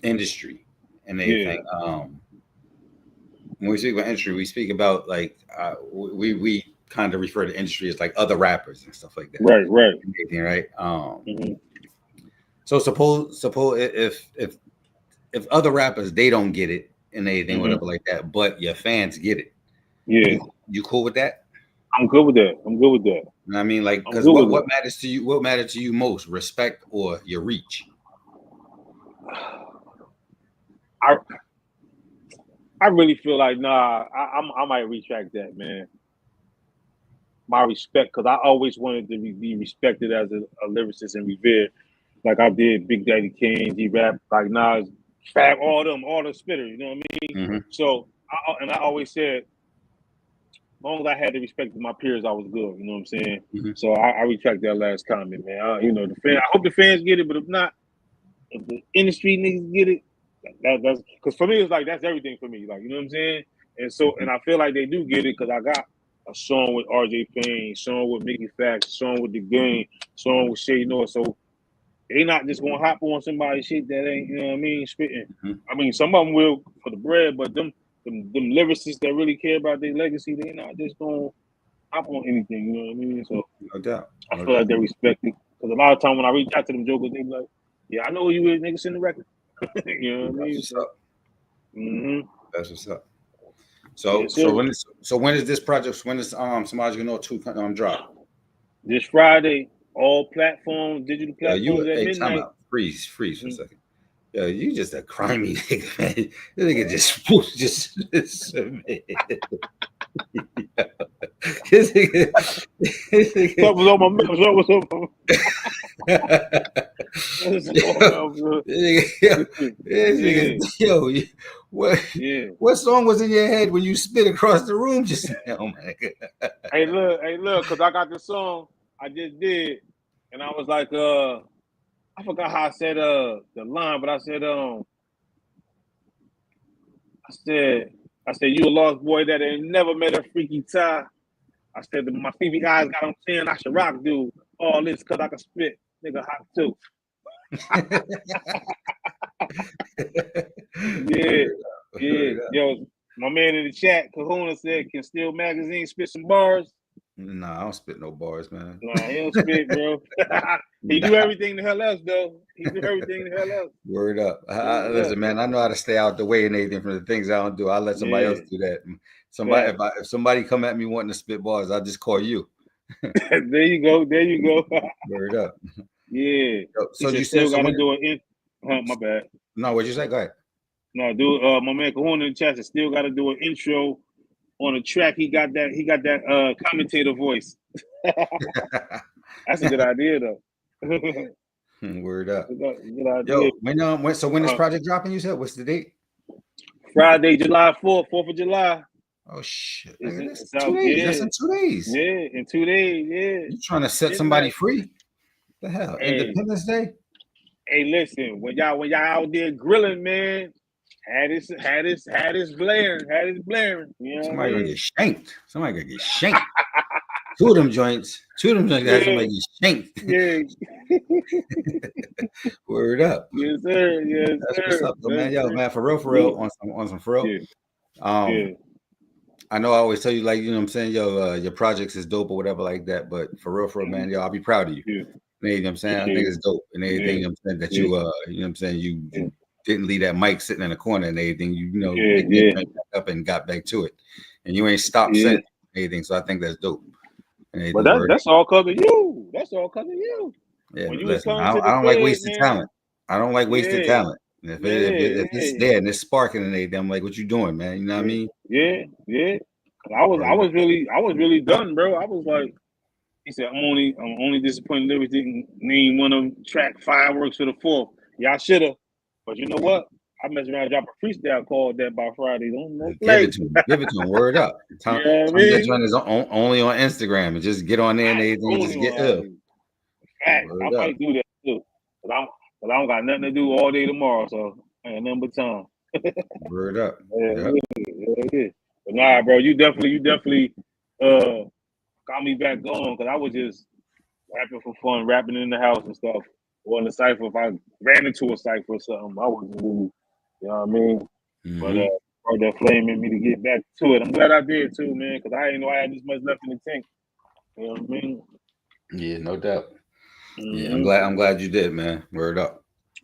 industry and everything, when we speak about industry, we speak about like we kind of refer to industry as like other rappers and stuff like that. Right. Right. So suppose if other rappers they don't get it and anything whatever like that, but your fans get it. Yeah, You cool with that? I'm good with that. I'm good with that. You know what I mean, like, I'm because good with what it. matters to you? What matters to you most, respect or your reach? I really feel like I might retract that, man. My respect, because I always wanted to be respected as a lyricist and revered, like I did Big Daddy Kane, G Rap, like Nas, Fab, all the spitters. You know what I mean? Mm-hmm. So I always said, as long as I had the respect of my peers, I was good. You know what I'm saying? Mm-hmm. So I retract that last comment, man. You know, I hope the fans get it, but if not, if the industry niggas get it, that's because for me it's like that's everything for me. Like, you know what I'm saying? And so, and I feel like they do get it because I got a song with RJ Payne, song with Mickey Fax, song with The Game, song with Shay North. So they not just gonna hop on somebody's shit that ain't, you know what I mean, spitting. Mm-hmm. I mean, some of them will for the bread, but them lyricists that really care about their legacy, they not just gonna hop on anything. You know what I mean? So No doubt. I feel like they respect it because a lot of time when I reach out to them jokers, they be like, "Yeah, I know who you is, nigga, send the record." You know what I mean? That's what's up. That's what's up. So Yes, when is this project? When is Somebody Know 2 drop? This Friday, all platforms, digital platforms at Time midnight. out. Freeze for a second. Yo, you just a crimey nigga, man. This nigga just This nigga. What was on my mouth? What was on Yo, what song was in your head when you spit across the room just now? Oh my God. Hey, look, because I got the song I just did, and I was like, I forgot how I said the line, but I said, you a lost boy that ain't never met a freaky tie. I said, my Phoebe eyes got on 10, I should rock, dude. All this because I can spit. Nigga hot too. Yeah. Yo, my man in the chat, Kahuna said, can Steel Magazine spit some bars? Nah, I don't spit no bars, man. Nah, he don't spit, bro. He do everything the hell else, though. He do everything the hell else. Word up. Listen, man, I know how to stay out the way and anything from the things I don't do. I'll let somebody else do that. If somebody come at me wanting to spit bars, I'll just call you. There you go. Word up. Yeah. So you still got to do it. My bad. No, what'd you say? Go ahead. No, dude. My man Kahuna in the chat still got to do an intro on a track. He got that commentator voice. That's a good idea, though. Word up. Good idea. Yo, when this project dropping? You said what's the date? Friday, July 4th, 4th of July. Oh shit! That's 2 days. That's in 2 days. Yeah, in 2 days. Yeah. You trying to set somebody free? The hell, Independence Day. Hey, listen, when y'all out there grilling, man, had his blaring. You know somebody what I mean? gonna get shanked. Somebody gonna get shanked. Two of them joints. Got somebody get shanked. Yeah. Word up. Yes, sir. That's what's up, though, man. Yo, man, for real, on some for real. Yeah. I know I always tell you, like, you know what I'm saying, yo, your projects is dope or whatever like that, but for real, man, yo, I'll be proud of you. Yeah. You know what I'm saying? I think it's dope and everything, you know what I'm saying, that you know what I'm saying, you didn't leave that mic sitting in the corner and everything, you know, picked back up and got back to it. And you ain't stopped since anything, so I think that's dope. But that's all because of you. That's all because of you. Yeah, when you listen, I don't like wasted talent. I don't like wasted talent. If it's there and it's sparking and everything, I'm like, what you doing, man? You know what I mean? Yeah. I was really done, bro. I was like, he said, I'm only disappointed Lyrics didn't name one of them track Fireworks for the 4th. Y'all should have. But you know what? I messed around and dropped a freestyle called that by Friday. Don't give it to him. Word up. Tom that joint is only on Instagram and just get on there and everything and just get ill. I might do that too. But I don't got nothing to do all day tomorrow, so I ain't nothing but time. Word up. Yeah. But nah, bro, you definitely got me back going because I was just rapping for fun, rapping in the house and stuff. Or in the cypher, if I ran into a cypher or something, I wasn't really, you know what I mean? Mm-hmm. But brought that flame in me to get back to it. I'm glad I did too, man, because I didn't know I had this much left in the tank. You know what I mean? Yeah, no doubt. Yeah, I'm glad you did, man. Word up.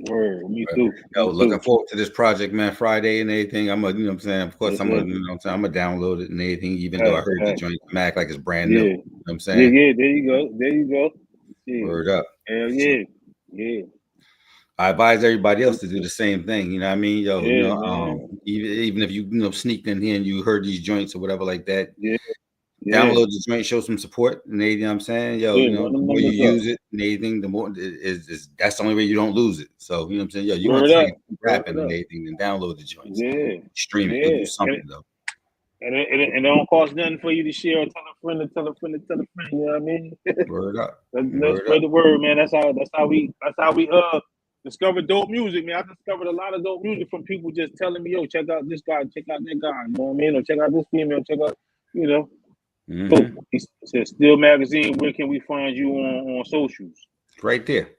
Word, me too. Yo, Me looking too. forward to this project, man. Friday and everything. I'm gonna, you know what I'm saying? Of course, Yes, I'm gonna, sir. you know what I'm saying? I'm gonna download it and everything, even though I heard the joint from Mac like it's brand new. Yeah. You know what I'm Yeah, saying? yeah, there you go. There you go. Yeah. Word up. Hell yeah. Yeah. I advise everybody else to do the same thing. You know what I mean? Yo, you Yeah, know, man. even if you sneaked in here and you heard these joints or whatever like that, Yeah. Yeah. download the joint, show some support, and you know what I'm saying? Yo, Yeah, you know, run the them more you numbers use up. it and anything, the more is that's the only way you don't lose it. So you know what I'm saying? Yo, you want Word to see up. it keep Word rapping and up. anything, then download the joints. Yeah. Stream it. Go do Yeah. something though. And it don't cost nothing for you to share or tell a friend to tell a friend to tell a friend. You know what I mean? Word up. Let's Word up. spread the word, man. That's how we discovered dope music, man. I discovered a lot of dope music from people just telling me, yo, check out this guy, check out that guy, you know what I mean? Or check out this female, check out, you know. Mm-hmm. He said, Still Magazine, where can we find you on socials? Right there.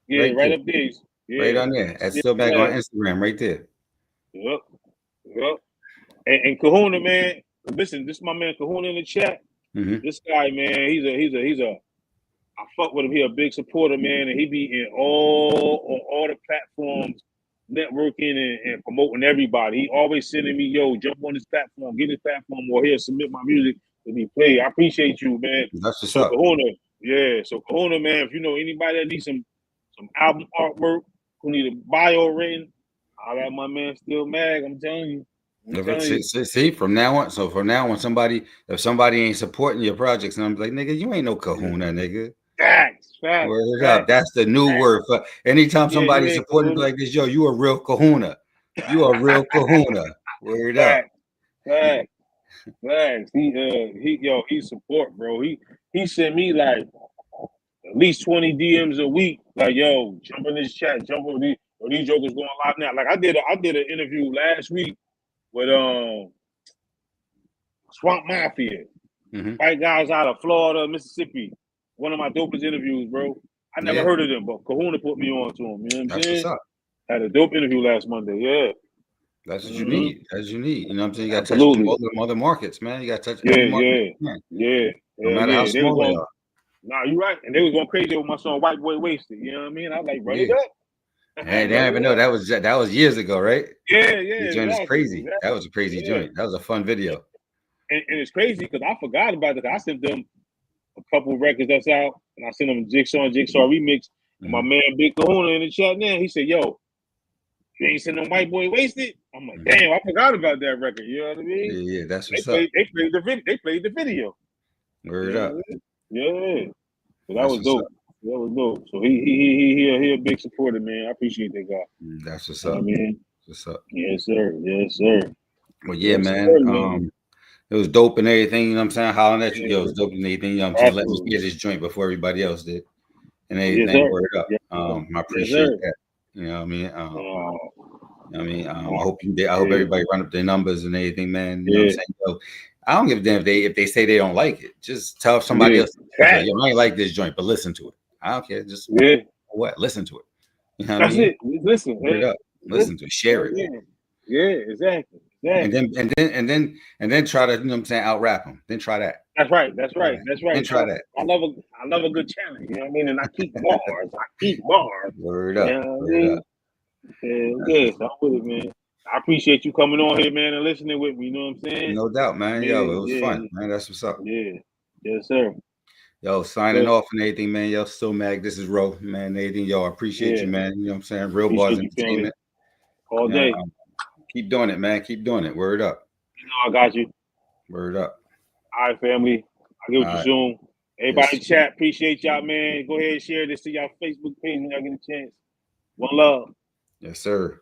Yeah, right up there. Yeah. Right on there. At Still Back on Instagram, right there. Yep. Yep. And Kahuna, man, listen, this is my man Kahuna in the chat. Mm-hmm. This guy, man, he's a I fuck with him. He a big supporter, man, and he be on all the platforms, networking and promoting everybody. He always sending me, yo, jump on this platform, get this platform, or here, submit my music to be played. I appreciate you, man. That's what's So up. Kahuna, yeah. So Kahuna, man, if you know anybody that needs some album artwork, who need a bio written, I got my man Still Mag. I'm telling you. See, from now on, if somebody ain't supporting your projects, and I'm like, nigga, you ain't no Kahuna, nigga. Facts. Word up. That's the new word for anytime somebody's supporting Kahuna. like this, yo, you a real Kahuna. You a real Kahuna. Word up. Facts. He support, bro. He sent me like at least 20 DMs a week. Like, yo, jump in this chat, jump on these jokers going live now. Like I did an interview last week with Swamp Mafia. White guys out of Florida, Mississippi. One of my dopest interviews, bro. I never heard of them, but Kahuna put me on to them. You know what I'm saying? What's up. Had a dope interview last Monday. Yeah. That's what you need. That's what you need. You know what I'm saying? You got to touch them other markets, man. You got to touch every market. No matter how small they are. Nah, you're right. And they was going crazy with my song White Boy Wasted. You know what I mean? I was like, run it up. Hey, they don't even know that was years ago, right? Yeah. The joint is crazy. Exactly. That was a crazy joint. That was a fun video. And it's crazy because I forgot about it. I sent them a couple records that's out, and I sent them Jigsaw remix. And my man Big Kahuna in the chat now, he said, yo, you ain't seen no White Boy Wasted? I'm like, damn, I forgot about that record. You know what I mean? Yeah, that's what's up. They played the video. Word up. Yeah. So that was dope. That was dope. So he a big supporter, man. I appreciate that guy. That's what's up. What's up? Yes, sir. Yes, sir. Well, yeah, man. It was dope and everything, you know what I'm saying? Hollering at you, yo, it was dope and everything, you know what I'm saying? Let me hear this joint before everybody else did. And everything, word up. I appreciate that. You know what I mean? I hope everybody run up their numbers and everything, man. You know what I'm saying? So, I don't give a damn if they say they don't like it. Just tell somebody else, yo, I ain't like this joint, but listen to it. I don't care. Just listen to it. You know what I mean? That's it. Listen. Word up. Listen to it. Share it. Yeah, exactly. And then try to, you know what I'm saying, out rap them. Then try that. That's right. Then try that. I love a good challenge. You know what I mean? And I keep bars. Word up. You know what I mean? Yeah, so I'm with it, man. I appreciate you coming on here, man, and listening with me. You know what I'm saying? No doubt, man. Yo, it was fun, man. That's what's up. Yeah. Yes, sir. Yo, signing off and everything, man. Yo, Still Mag. This is Ro, man. Anything, yo, I appreciate you, man. You know what I'm saying? Real Bars Entertainment. All day. Keep doing it, man. Keep doing it. Word up. You know I got you. Word up. All right, family. I'll get with you soon. Everybody in chat, appreciate y'all, man. Go ahead and share this to y'all Facebook page when y'all get a chance. One love. Yes, sir.